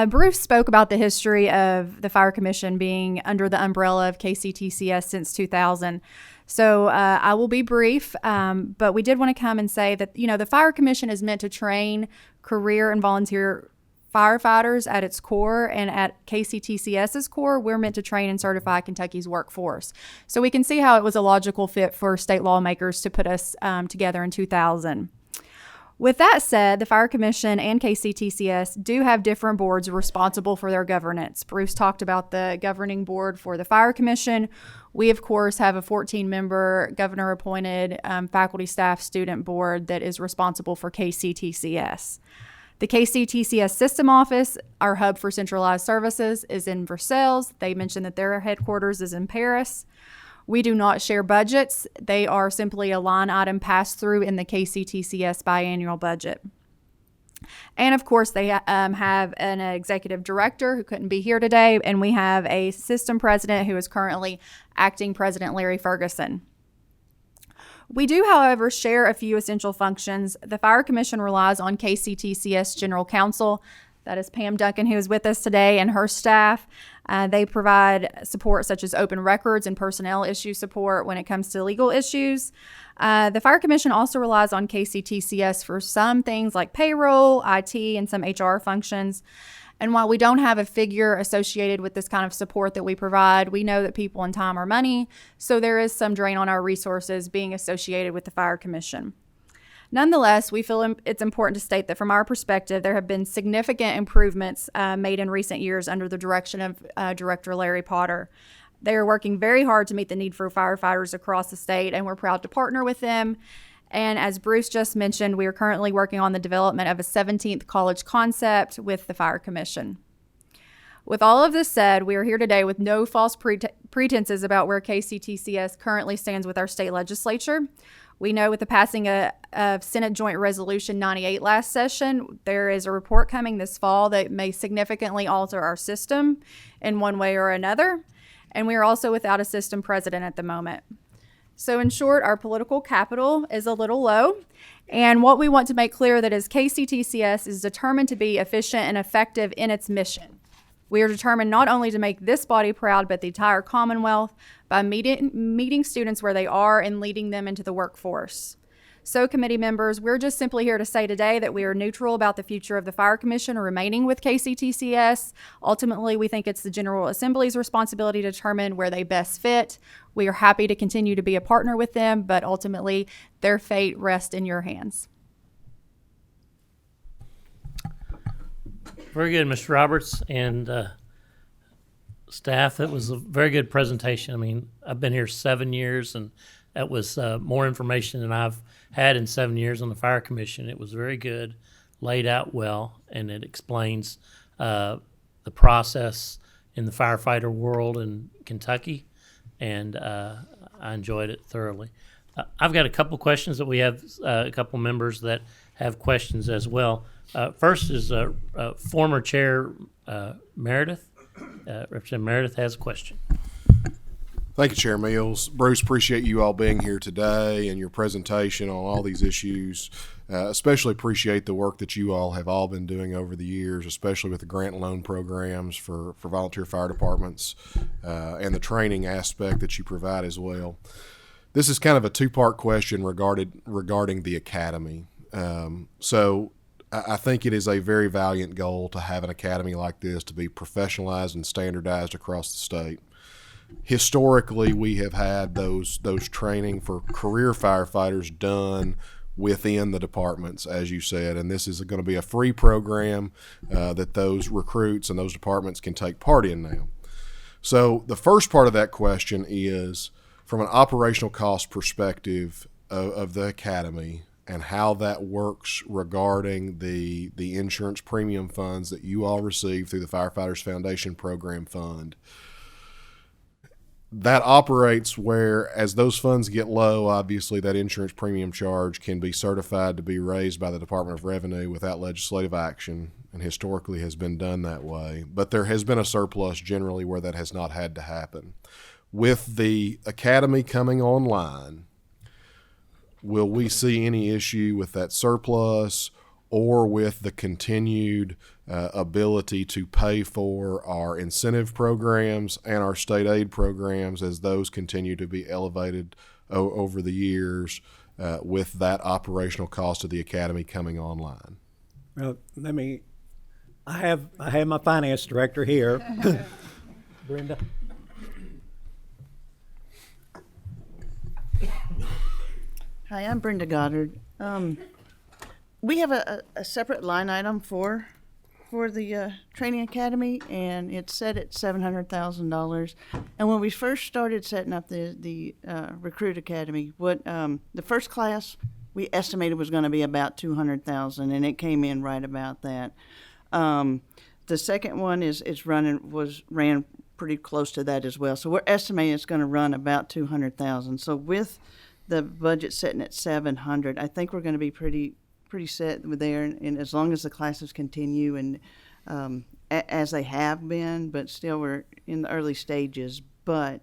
Bruce spoke about the history of the Fire Commission being under the umbrella of KCTCS since 2000. So I will be brief, but we did want to come and say that, the Fire Commission is meant to train career and volunteer firefighters at its core, and at KCTCS's core, we're meant to train and certify Kentucky's workforce. So we can see how it was a logical fit for state lawmakers to put us together in 2000. With that said, the Fire Commission and KCTCS do have different boards responsible for their governance. Bruce talked about the governing board for the Fire Commission. We, of course, have a 14-member governor-appointed faculty, staff, student board that is responsible for KCTCS. The KCTCS System Office, our hub for centralized services, is in Versailles. They mentioned that their headquarters is in Paris. We do not share budgets. They are simply a line item pass-through in the KCTCS biannual budget. And of course, they have an executive director who couldn't be here today, and we have a system president who is currently acting President Larry Ferguson. We do, however, share a few essential functions. The Fire Commission relies on KCTCS General Counsel. That is Pam Duncan, who is with us today, and her staff. They provide support such as open records and personnel issue support when it comes to legal issues. The Fire Commission also relies on KCTCS for some things like payroll, IT, and some HR functions. And while we don't have a figure associated with this kind of support that we provide, we know that people and time are money, so there is some drain on our resources being associated with the Fire Commission. Nonetheless, we feel it's important to state that from our perspective, there have been significant improvements made in recent years under the direction of Director Larry Potter. They are working very hard to meet the need for firefighters across the state, and we're proud to partner with them. And as Bruce just mentioned, we are currently working on the development of a 17th college concept with the Fire Commission. With all of this said, we are here today with no false pretenses about where KCTCS currently stands with our state legislature. We know with the passing of Senate Joint Resolution 98 last session, there is a report coming this fall that may significantly alter our system in one way or another. And we are also without a system president at the moment. So in short, our political capital is a little low. And what we want to make clear that is KCTCS is determined to be efficient and effective in its mission. We are determined not only to make this body proud, but the entire Commonwealth by meeting students where they are and leading them into the workforce. So committee members, we're just simply here to say today that we are neutral about the future of the Fire Commission remaining with KCTCS. Ultimately, we think it's the General Assembly's responsibility to determine where they best fit. We are happy to continue to be a partner with them, but ultimately their fate rests in your hands. Very good, Mr. Roberts and staff. That was a very good presentation. I mean, I've been here 7 years, and that was more information than I've had in 7 years on the Fire Commission. It was very good, laid out well, and it explains the process in the firefighter world in Kentucky, and I enjoyed it thoroughly. I've got a couple questions that we have a couple members that have questions as well. First is former Chair Meredith. Representative Meredith has a question. Thank you, Chair Mills. Bruce, appreciate you all being here today and your presentation on all these issues. Especially appreciate the work that you all have all been doing over the years, especially with the grant and loan programs for volunteer fire departments and the training aspect that you provide as well. This is kind of a two-part question regarding the academy. So I think it is a very valiant goal to have an academy like this to be professionalized and standardized across the state. Historically, we have had those training for career firefighters done within the departments, as you said, and this is going to be a free program that those recruits and those departments can take part in now. So the first part of that question is, from an operational cost perspective of the academy and how that works regarding the insurance premium funds that you all receive through the Firefighters Foundation Program Fund. That operates where, as those funds get low, obviously that insurance premium charge can be certified to be raised by the Department of Revenue without legislative action, and historically has been done that way. But there has been a surplus generally where that has not had to happen. With the academy coming online, will we see any issue with that surplus or with the continued ability to pay for our incentive programs and our state aid programs as those continue to be elevated over the years with that operational cost of the academy coming online? Well, I have my finance director here. Brenda. Hi, I'm Brenda Goddard. We have a separate line item for the training academy, and it's set at $700,000. And when we first started setting up the recruit academy, what the first class we estimated was going to be about $200,000, and it came in right about that. The second one ran pretty close to that as well. So we're estimating it's going to run about $200,000. So with the budget sitting at $700,000, I think we're going to be pretty set with there, and as long as the classes continue and as they have been, but still we're in the early stages. But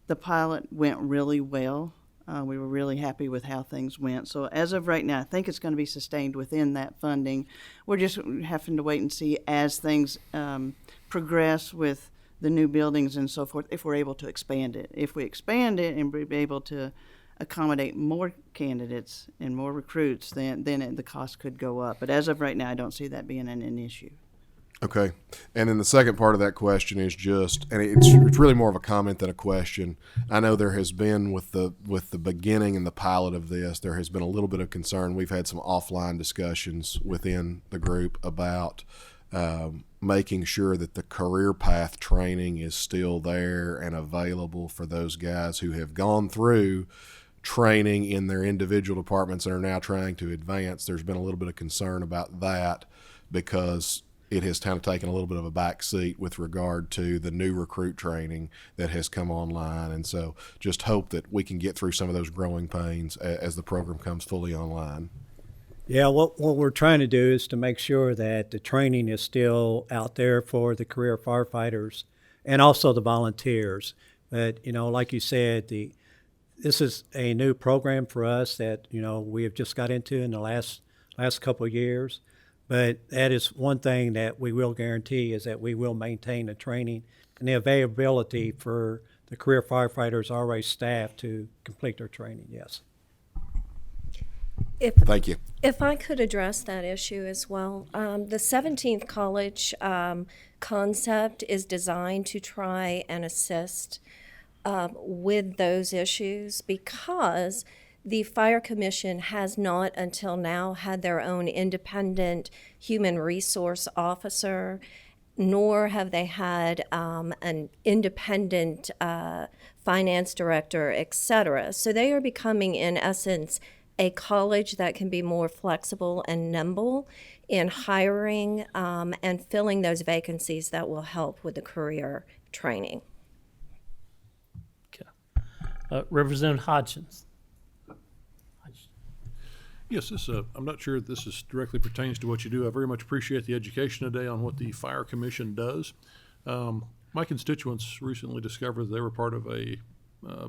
the pilot went really well. We were really happy with how things went. So as of right now, I think it's going to be sustained within that funding. We're just having to wait and see as things progress with the new buildings and so forth, if we're able to expand it. If we expand it and be able to accommodate more candidates and more recruits, then the cost could go up. But as of right now, I don't see that being an issue. Okay. And then the second part of that question is just, and it's really more of a comment than a question. I know there has been with the beginning and the pilot of this, there has been a little bit of concern. We've had some offline discussions within the group about making sure that the career path training is still there and available for those guys who have gone through training in their individual departments and are now trying to advance. There's been a little bit of concern about that because it has kind of taken a little bit of a back seat with regard to the new recruit training that has come online. And so just hope that we can get through some of those growing pains as the program comes fully online. Yeah, what we're trying to do is to make sure that the training is still out there for the career firefighters and also the volunteers. But, like you said, this is a new program for us that, we have just got into in the last couple of years. But that is one thing that we will guarantee is that we will maintain the training and the availability for the career firefighters already staff to complete their training, yes. Thank you. If I could address that issue as well. The 17th college concept is designed to try and assist with those issues because the Fire Commission has not until now had their own independent human resource officer, nor have they had an independent finance director, et cetera. So they are becoming, in essence, a college that can be more flexible and nimble in hiring and filling those vacancies that will help with the career training. Okay. Representative Hodgins. Yes, I'm not sure if this directly pertains to what you do. I very much appreciate the education today on what the Fire Commission does. My constituents recently discovered that they were part of a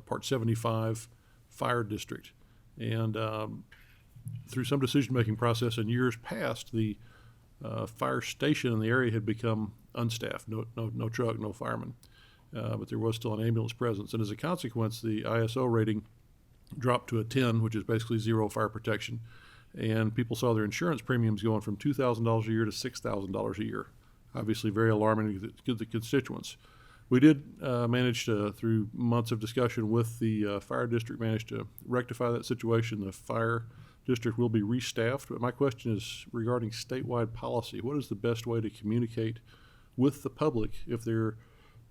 Part 75 fire district. And through some decision-making process in years past, the fire station in the area had become unstaffed, no truck, no fireman. But there was still an ambulance presence. And as a consequence, the ISO rating dropped to a 10, which is basically zero fire protection. And people saw their insurance premiums going from $2,000 a year to $6,000 a year. Obviously very alarming to the constituents. We did manage to, through months of discussion with the fire district, manage to rectify that situation. The fire district will be restaffed. But my question is regarding statewide policy. What is the best way to communicate with the public if there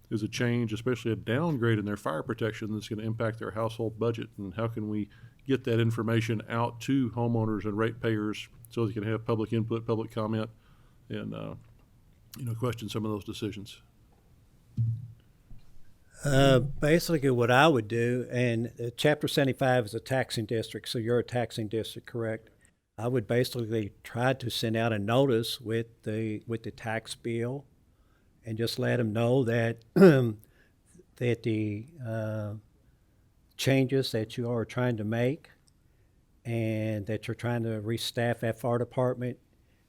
is a change, especially a downgrade in their fire protection that's going to impact their household budget? And how can we get that information out to homeowners and ratepayers so they can have public input, public comment, and question some of those decisions? Basically what I would do, and Chapter 75 is a taxing district, so you're a taxing district, correct? I would basically try to send out a notice with the tax bill and just let them know that that the changes that you are trying to make and that you're trying to restaff that fire department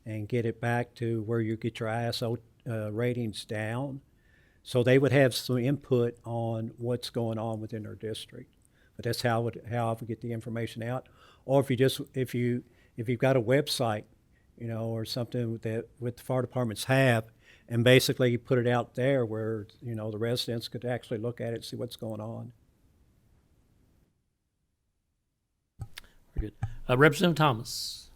and get it back to where you get your ISO ratings down. So they would have some input on what's going on within their district. But that's how I would get the information out. Or if you've got a website, or something that the fire departments have, and basically you put it out there where the residents could actually look at it and see what's going on. Very good. Representative Thomas.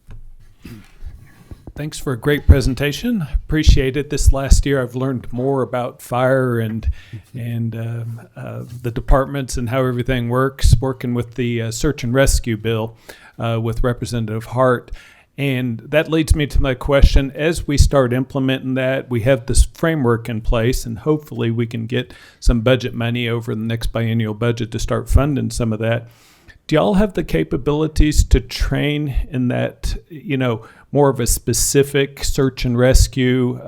Thanks for a great presentation. Appreciate it. This last year, I've learned more about fire and the departments and how everything works. Working with the search and rescue bill with Representative Hart, and that leads me to my question. As we start implementing that, we have this framework in place, and hopefully we can get some budget money over the next biennial budget to start funding some of that. Do y'all have the capabilities to train in that, more of a specific search and rescue?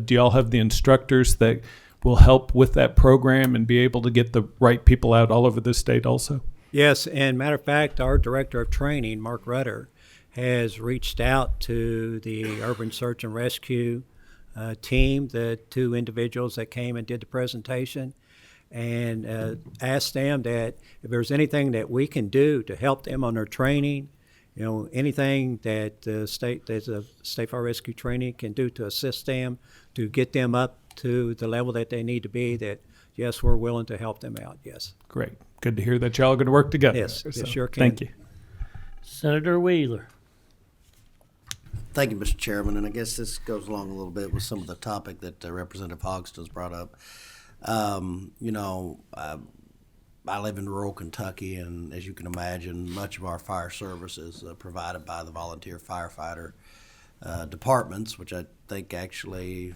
Do y'all have the instructors that will help with that program and be able to get the right people out all over the state also? Yes, and matter of fact, our director of training, Mark Rutter, has reached out to the Urban Search and Rescue team, the two individuals that came and did the presentation, and asked them that if there's anything that we can do to help them on their training, anything that the State Fire Rescue Training can do to assist them, to get them up to the level that they need to be, that yes, we're willing to help them out, yes. Great. Good to hear that y'all are going to work together. Yes, So, sure can. Thank you. Senator Wheeler. Thank you, Mr. Chairman, and I guess this goes along a little bit with some of the topic that Representative Hogston's brought up. I live in rural Kentucky, and as you can imagine, much of our fire service is provided by the volunteer firefighter departments, which I think actually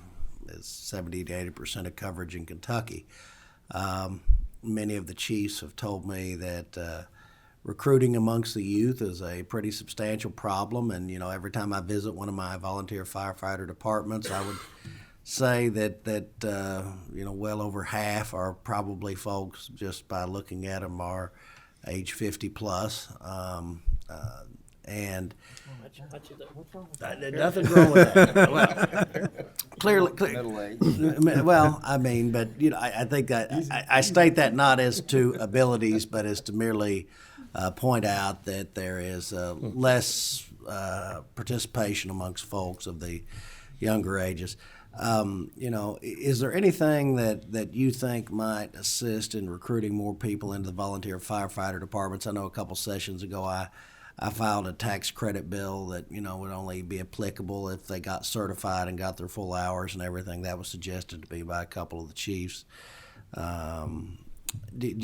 is 70 to 80% of coverage in Kentucky. Many of the chiefs have told me that recruiting amongst the youth is a pretty substantial problem, and every time I visit one of my volunteer firefighter departments, I would say that well over half are probably folks, just by looking at them, are age 50 plus, and nothing's wrong with that. Well, clearly, well, I mean, but I think that I state that not as to abilities, but as to merely point out that there is less participation amongst folks of the younger ages. Is there anything that you think might assist in recruiting more people into the volunteer firefighter departments? I know a couple sessions ago I filed a tax credit bill that would only be applicable if they got certified and got their full hours and everything. That was suggested to me by a couple of the chiefs. Could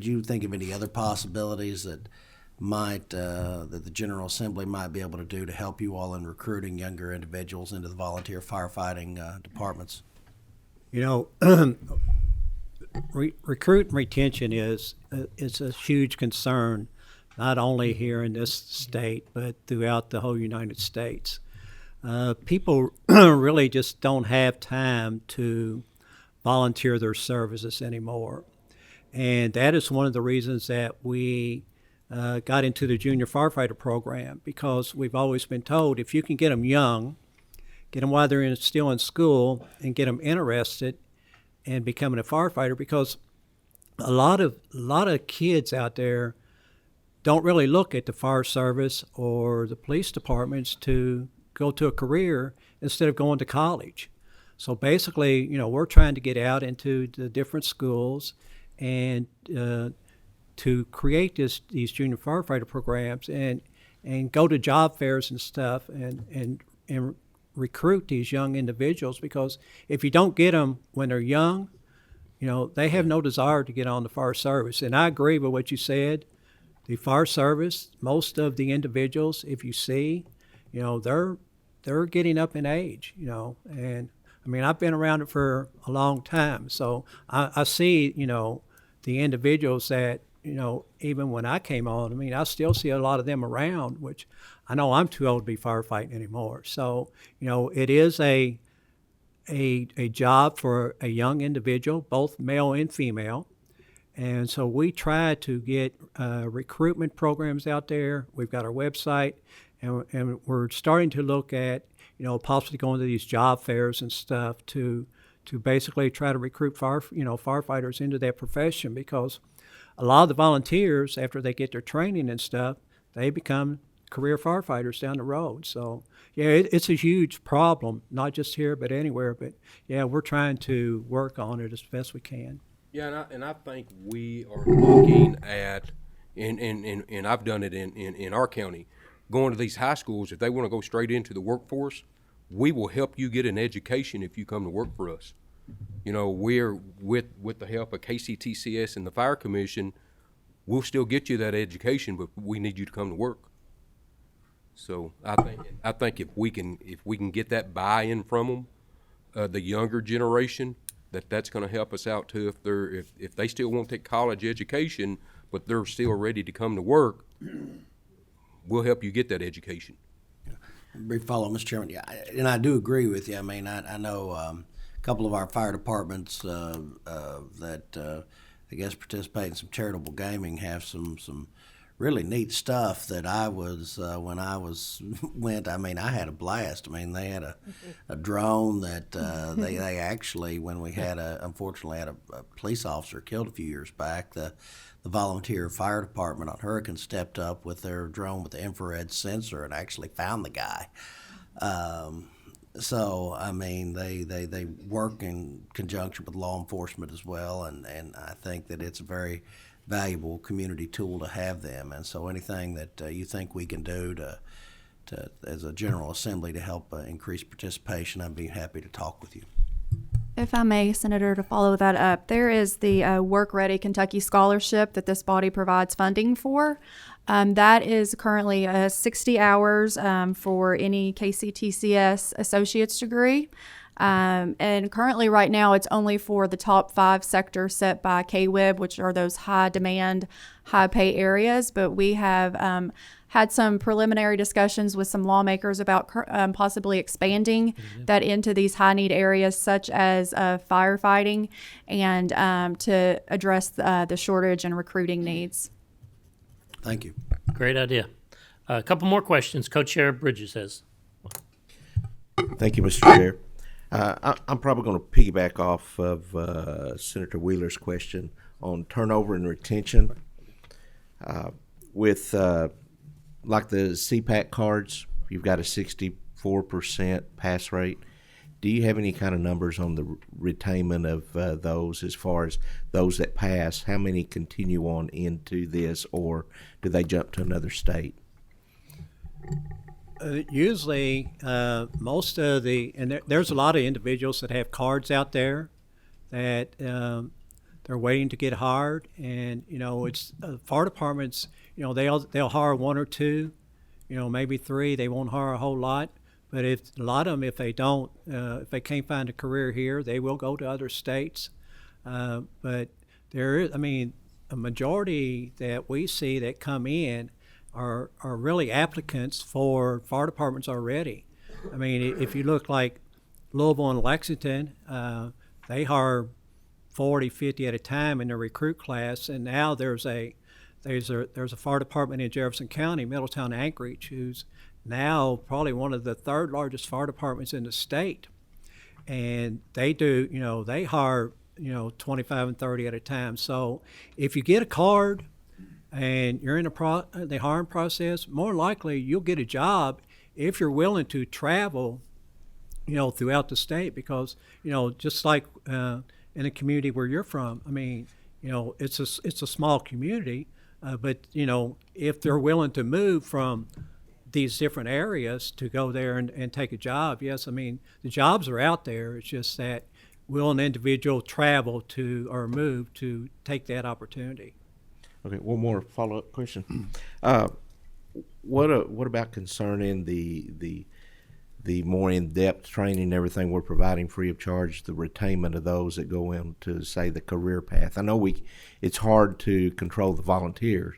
you think of any other possibilities that that the General Assembly might be able to do to help you all in recruiting younger individuals into the volunteer firefighting departments? Recruit and retention is a huge concern, not only here in this state, but throughout the whole United States. People really just don't have time to volunteer their services anymore. And that is one of the reasons that we got into the junior firefighter program, because we've always been told if you can get them young, get them while they're still in school, and get them interested in becoming a firefighter, because a lot of kids out there don't really look at the fire service or the police departments to go to a career instead of going to college. So basically, we're trying to get out into the different schools and to create these junior firefighter programs and go to job fairs and stuff and recruit these young individuals, because if you don't get them when they're young, they have no desire to get on the fire service. And I agree with what you said. The fire service, most of the individuals, if you see, they're getting up in age, and I mean, I've been around it for a long time, so I see, the individuals that, even when I came on, I mean, I still see a lot of them around, which I know I'm too old to be firefighting anymore. So, it is a job for a young individual, both male and female. And so we try to get recruitment programs out there. We've got our website, and we're starting to look at, possibly going to these job fairs and stuff to basically try to recruit firefighters into that profession, because a lot of the volunteers, after they get their training and stuff, they become career firefighters down the road. So, yeah, it's a huge problem, not just here but anywhere. But, yeah, we're trying to work on it as best we can. Yeah, and I think we are looking at, and I've done it in our county, going to these high schools. If they want to go straight into the workforce, we will help you get an education if you come to work for us. We're with the help of KCTCS and the Fire Commission, we'll still get you that education, but we need you to come to work. So I think if we can get that buy-in from them, the younger generation, that's going to help us out too. If they still want to take college education, but they're still ready to come to work, we'll help you get that education. Brief follow, Mr. Chairman. Yeah, and I do agree with you. I mean, I know a couple of our fire departments that I guess participate in some charitable gaming have some really neat stuff that I was when I went. I mean, I had a blast. I mean, they had a drone that they actually, when we unfortunately had a police officer killed a few years back, the volunteer fire department on Hurricane stepped up with their drone with the infrared sensor and actually found the guy. So, I mean, they work in conjunction with law enforcement as well, and I think that it's a very valuable community tool to have them. And so anything that you think we can do to as a General Assembly to help increase participation, I'd be happy to talk with you. If I may, Senator, to follow that up, there is the Work Ready Kentucky Scholarship that this body provides funding for. That is currently 60 hours for any KCTCS associate's degree. And currently, right now, it's only for the top 5 sectors set by KWIB, which are those high demand, high pay areas. But we have had some preliminary discussions with some lawmakers about possibly expanding that into these high need areas, such as firefighting, and to address the shortage and recruiting needs. Thank you. Great idea. A couple more questions. Co-Chair Bridges has. Thank you, Mr. Chair. I'm probably going to piggyback off of Senator Wheeler's question on turnover and retention. With like the CPAC cards, you've got a 64% pass rate. Do you have any kind of numbers on the retainment of those, as far as those that pass? How many continue on into this, or do they jump to another state? Usually, most of there's a lot of individuals that have cards out there that they're waiting to get hired, and it's fire departments. They'll hire 1 or 2, maybe 3. They won't hire a whole lot. But if a lot of them, if they don't, if they can't find a career here, they will go to other states. But there is, a majority that we see that come in are really applicants for fire departments already. If you look like Louisville and Lexington, they hire 40, 50 at a time in their recruit class, and now there's a fire department in Jefferson County, Middletown, Anchorage, who's now probably one of the 3rd largest fire departments in the state. And they do, they hire, 25 and 30 at a time. So if you get a card and you're in the hiring process, more likely you'll get a job if you're willing to travel, throughout the state, because, just like in a community where you're from, it's a small community, but, if they're willing to move from these different areas to go there and take a job, yes, the jobs are out there. It's just that will an individual travel to or move to take that opportunity? Okay, one more follow-up question. What about concerning the more in-depth training and everything we're providing free of charge, the retainment of those that go into, say, the career path? I know it's hard to control the volunteers,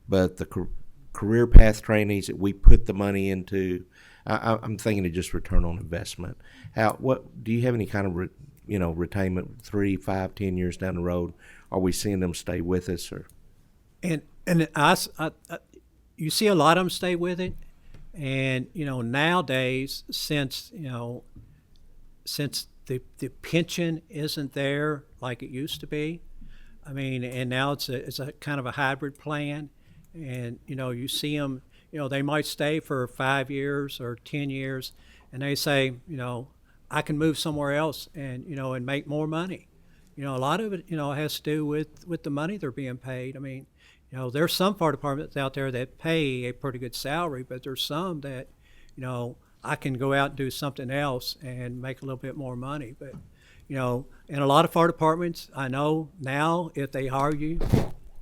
but the career path trainees that we put the money into, I'm thinking of just return on investment. What do you have any kind of retainment 3, 5, 10 years down the road? Are we seeing them stay with us, or? And you see a lot of them stay with it, and nowadays, since the pension isn't there like it used to be, and now it's a kind of a hybrid plan. And, you see them, they might stay for 5 years or 10 years, and they say, I can move somewhere else and make more money. A lot of it, has to do with the money they're being paid. There's some fire departments out there that pay a pretty good salary, but there's some that, I can go out and do something else and make a little bit more money. But, in a lot of fire departments, I know now if they hire you,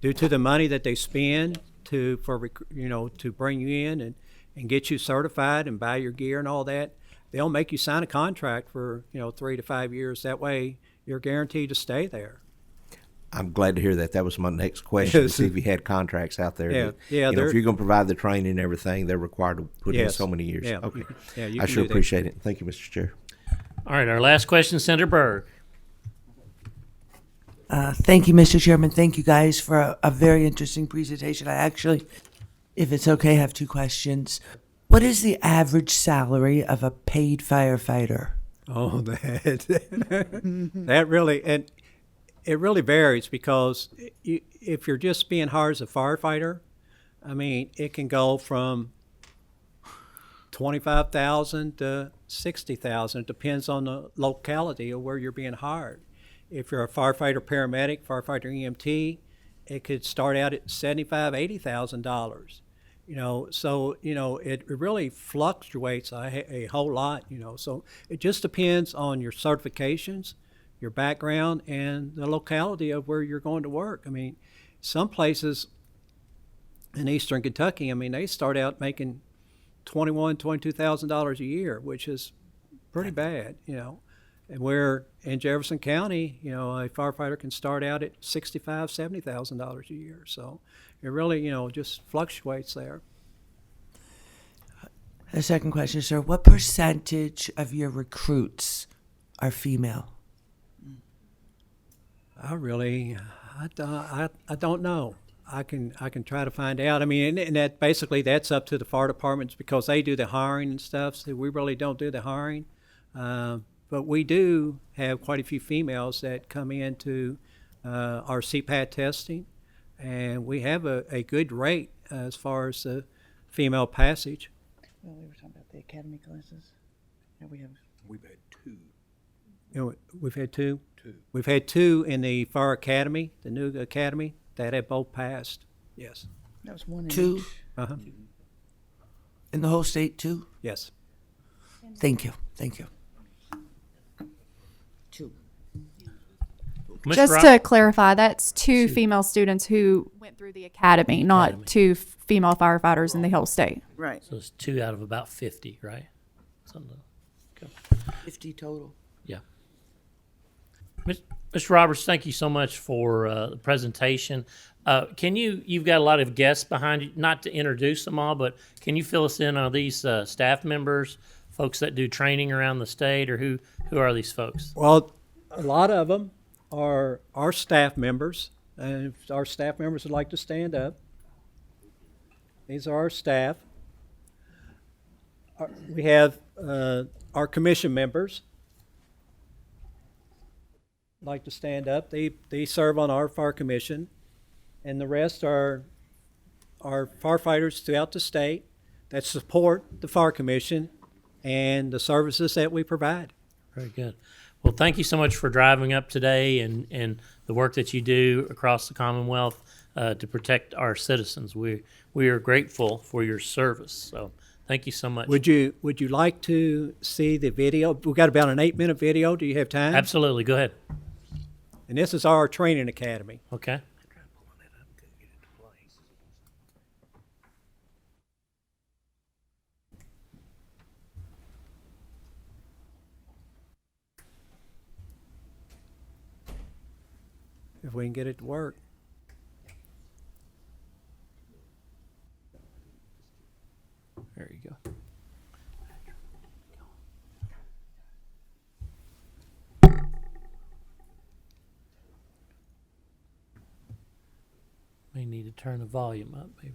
due to the money that they spend to bring you in and get you certified and buy your gear and all that, they'll make you sign a contract for 3 to 5 years. That way you're guaranteed to stay there. I'm glad to hear that. That was my next question, to see if you had contracts out there. Yeah, that, yeah. If you're going to provide the training and everything, they're required to put in so many years. Yeah. Okay. Yeah, you I can sure do that. appreciate it. Thank you, Mr. Chair. All right, our last question, Senator Berg. Thank you, Mr. Chairman. Thank you guys for a very interesting presentation. I actually, if it's okay, have 2 questions. What is the average salary of a paid firefighter? Oh, that really, and it really varies, because if you're just being hired as a firefighter, it can go from $25,000 to $60,000. It depends on the locality of where you're being hired. If you're a firefighter, paramedic, firefighter, EMT, it could start out at $75,000, $80,000. So it really fluctuates a whole lot. So it just depends on your certifications. your background, and the locality of where you're going to work. I mean, some places in eastern Kentucky, I mean, they start out making $22,000 a year, which is pretty bad, you know. And where in Jefferson County, you know, a firefighter can start out at $70,000 a year. So it really, you know, just fluctuates there. The second question, sir, what percentage of your recruits are female? I don't know. I can try to find out. I mean, and that basically that's up to the fire departments because they do the hiring and stuff. So we really don't do the hiring, but we do have quite a few females that come into our CPAT testing, and we have a good rate as far as the female passage. Well, we were talking about the academy classes. Yeah, we have. We've had two. You know, we've had two. We've had two in the fire academy, the new academy, that have both passed. Yes. That was one in Two? each. Uh-huh. In the whole state, too? Yes. Thank you. Thank you. Two. Ms. Just Rob- to clarify, that's two female students who went through the academy, not Academy. two female firefighters in the whole state. Right. So it's 2 out of about 50, right? Something. 50 total. Yeah. Mr. Roberts, thank you so much for the presentation. You've got a lot of guests behind you, not to introduce them all, but can you fill us in on these staff members, folks that do training around the state, or who are these folks? Well, a lot of them are our staff members, and if our staff members would like to stand up. These are our staff. We have our commission members. Like to stand up. They serve on our fire commission, and the rest are firefighters throughout the state that support the fire commission and the services that we provide. Very good. Well, thank you so much for driving up today and the work that you do across the Commonwealth to protect our citizens. We are grateful for your service. So thank you so much. Would you like to see the video? We've got about an 8-minute video. Do you have time? Absolutely. Go ahead. And this is our training academy. Okay. If we can get it to work. There you go. May need to turn the volume up, maybe.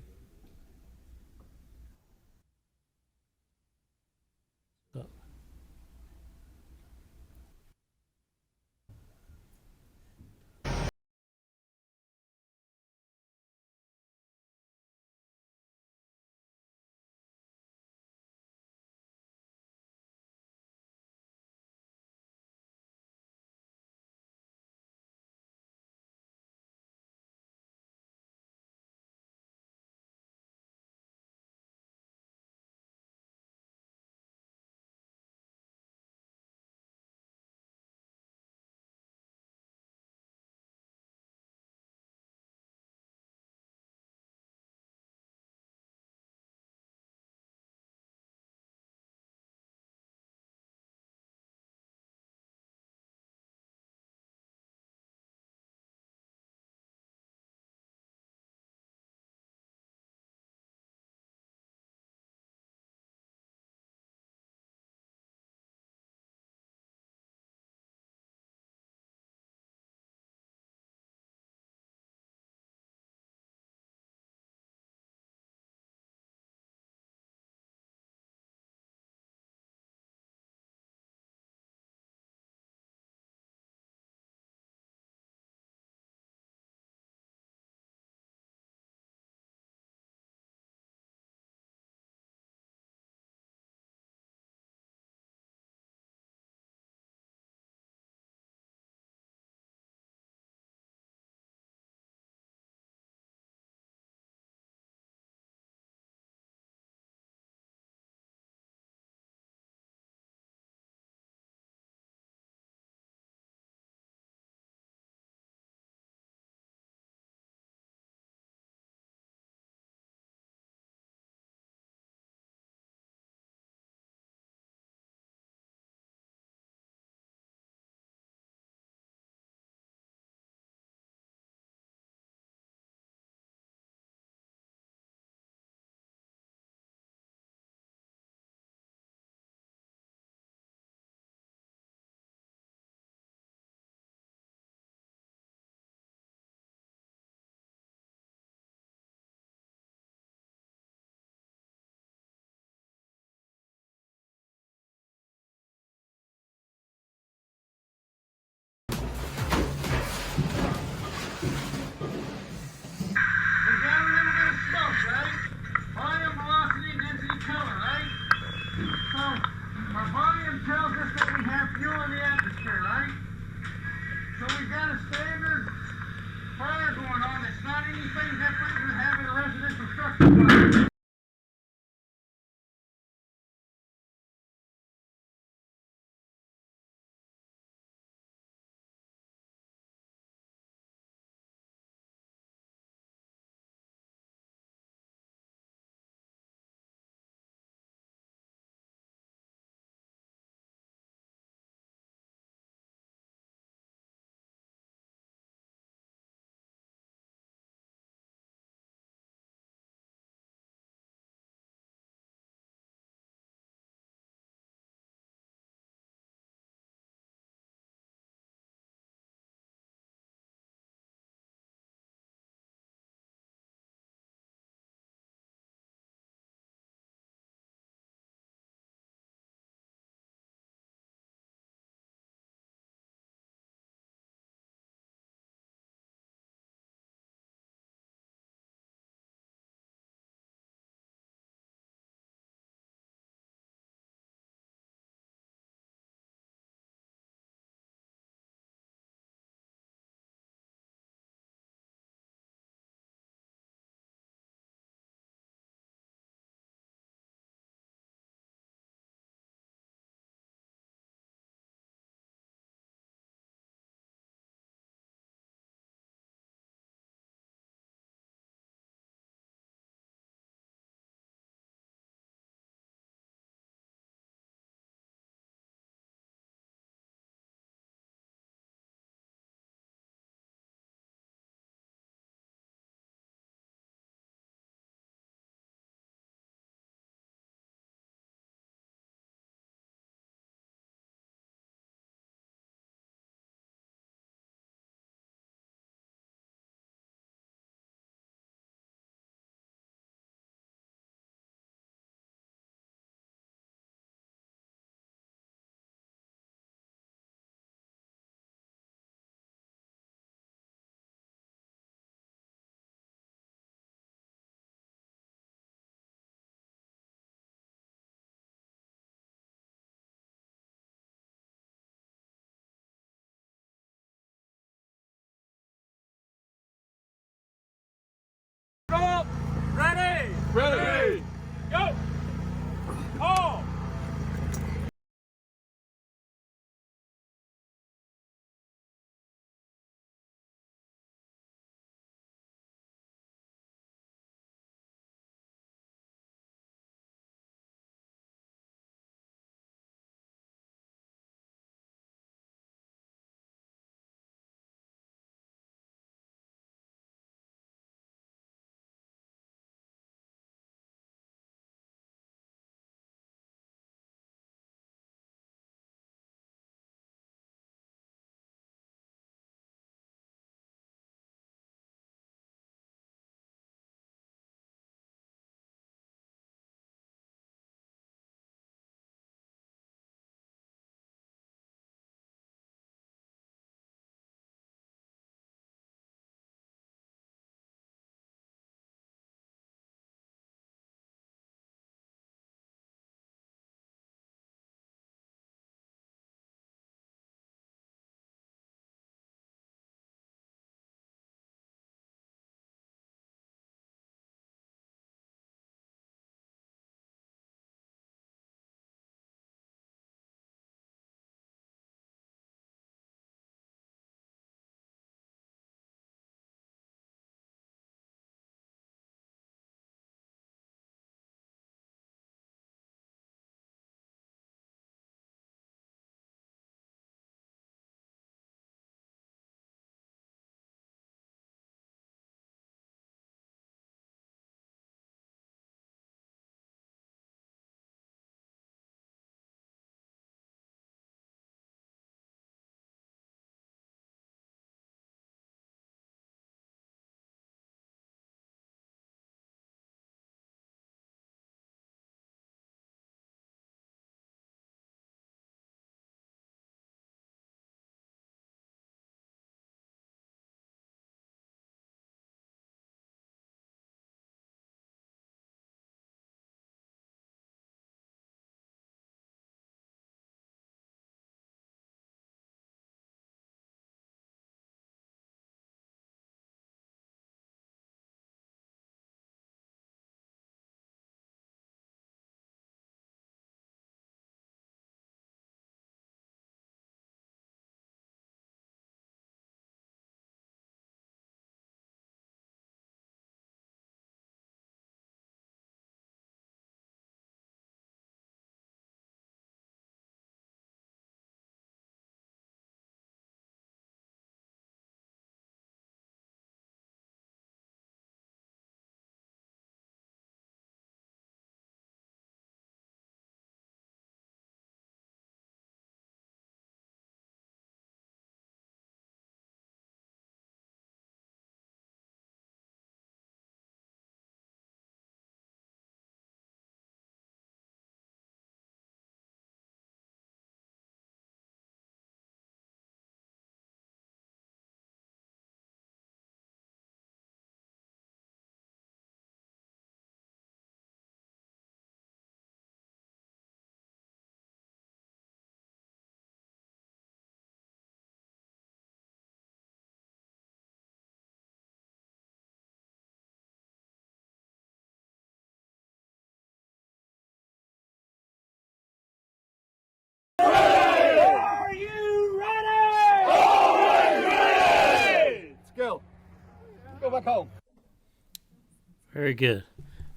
Very good.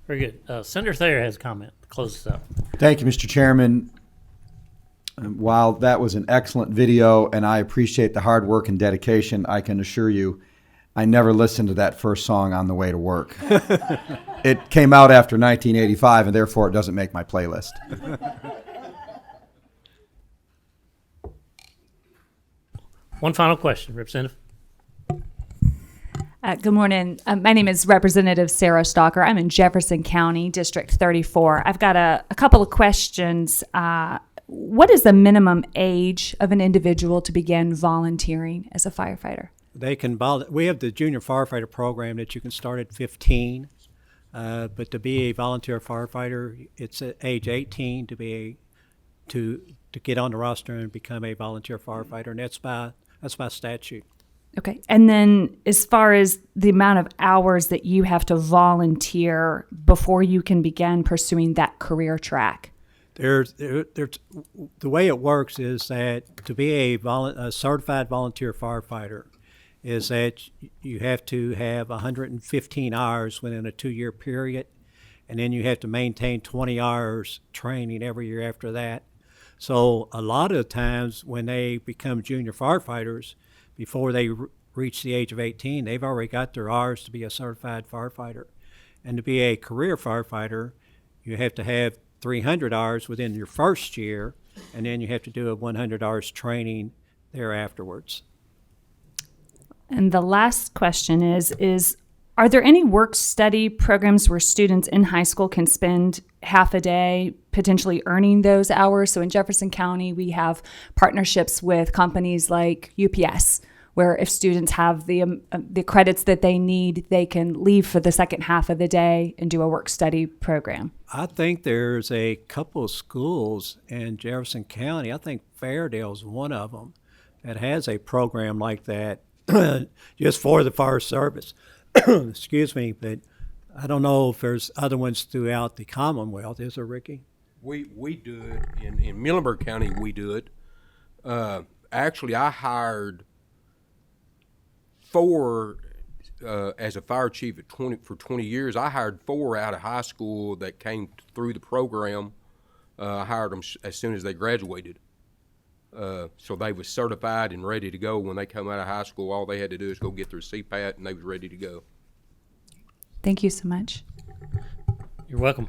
Very good. Senator Thayer has a comment to close us out. Thank you, Mr. Chairman. While that was an excellent video and I appreciate the hard work and dedication, I can assure you I never listened to that first song on the way to work. It came out after 1985 and therefore it doesn't make my playlist. One final question, Representative. Good morning. My name is Representative Sarah Stalker. I'm in Jefferson County, District 34. I've got a couple of questions. What is the minimum age of an individual to begin volunteering as a firefighter? They can we have the junior firefighter program that you can start at 15, but to be a volunteer firefighter, it's at age 18 to get on the roster and become a volunteer firefighter, and that's by statute. Okay. And then as far as the amount of hours that you have to volunteer before you can begin pursuing that career track? There's the way it works is that to be a certified volunteer firefighter is that you have to have 115 hours within a 2-year period, and then you have to maintain 20 hours training every year after that. So a lot of times when they become junior firefighters, before they reach the age of 18, they've already got their hours to be a certified firefighter. And to be a career firefighter, you have to have 300 hours within your first year, and then you have to do a 100 hours training there afterwards. And the last question is are there any work-study programs where students in high school can spend half a day potentially earning those hours? So in Jefferson County, we have partnerships with companies like UPS, where if students have the credits that they need, they can leave for the second half of the day and do a work-study program. I think there's a couple of schools in Jefferson County, I think Fairdale's one of them, that has a program like that just for the fire service. Excuse me, but I don't know if there's other ones throughout the Commonwealth. Is there, Ricky? We do it in Muhlenberg County. We do it. Actually, I hired 4 as a fire chief for 20 years. I hired 4 out of high school that came through the program. I hired them as soon as they graduated. So they was certified and ready to go when they come out of high school. All they had to do is go get their CPAT, and they was ready to go. Thank you so much. You're welcome.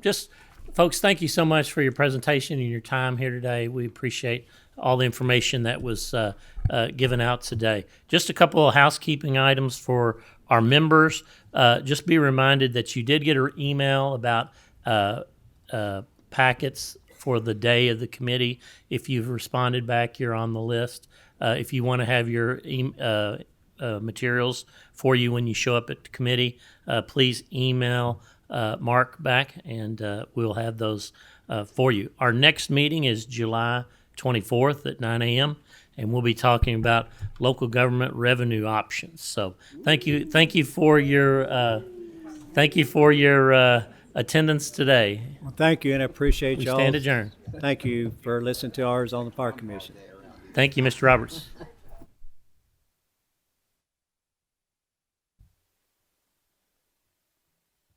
Just, folks, thank you so much for your presentation and your time here today. We appreciate all the information that was given out today. Just a couple of housekeeping items for our members. Just be reminded that you did get an email about packets for the day of the committee. If you've responded back, you're on the list. If you want to have your materials for you when you show up at the committee, please email Mark back, and we'll have those for you. Our next meeting is July 24th at 9 a.m., and we'll be talking about local government revenue options. So thank you for your attendance today. Well, thank you, and I appreciate y'all. We stand adjourned. Thank you for listening to ours on the Fire Commission. Thank you, Mr. Roberts.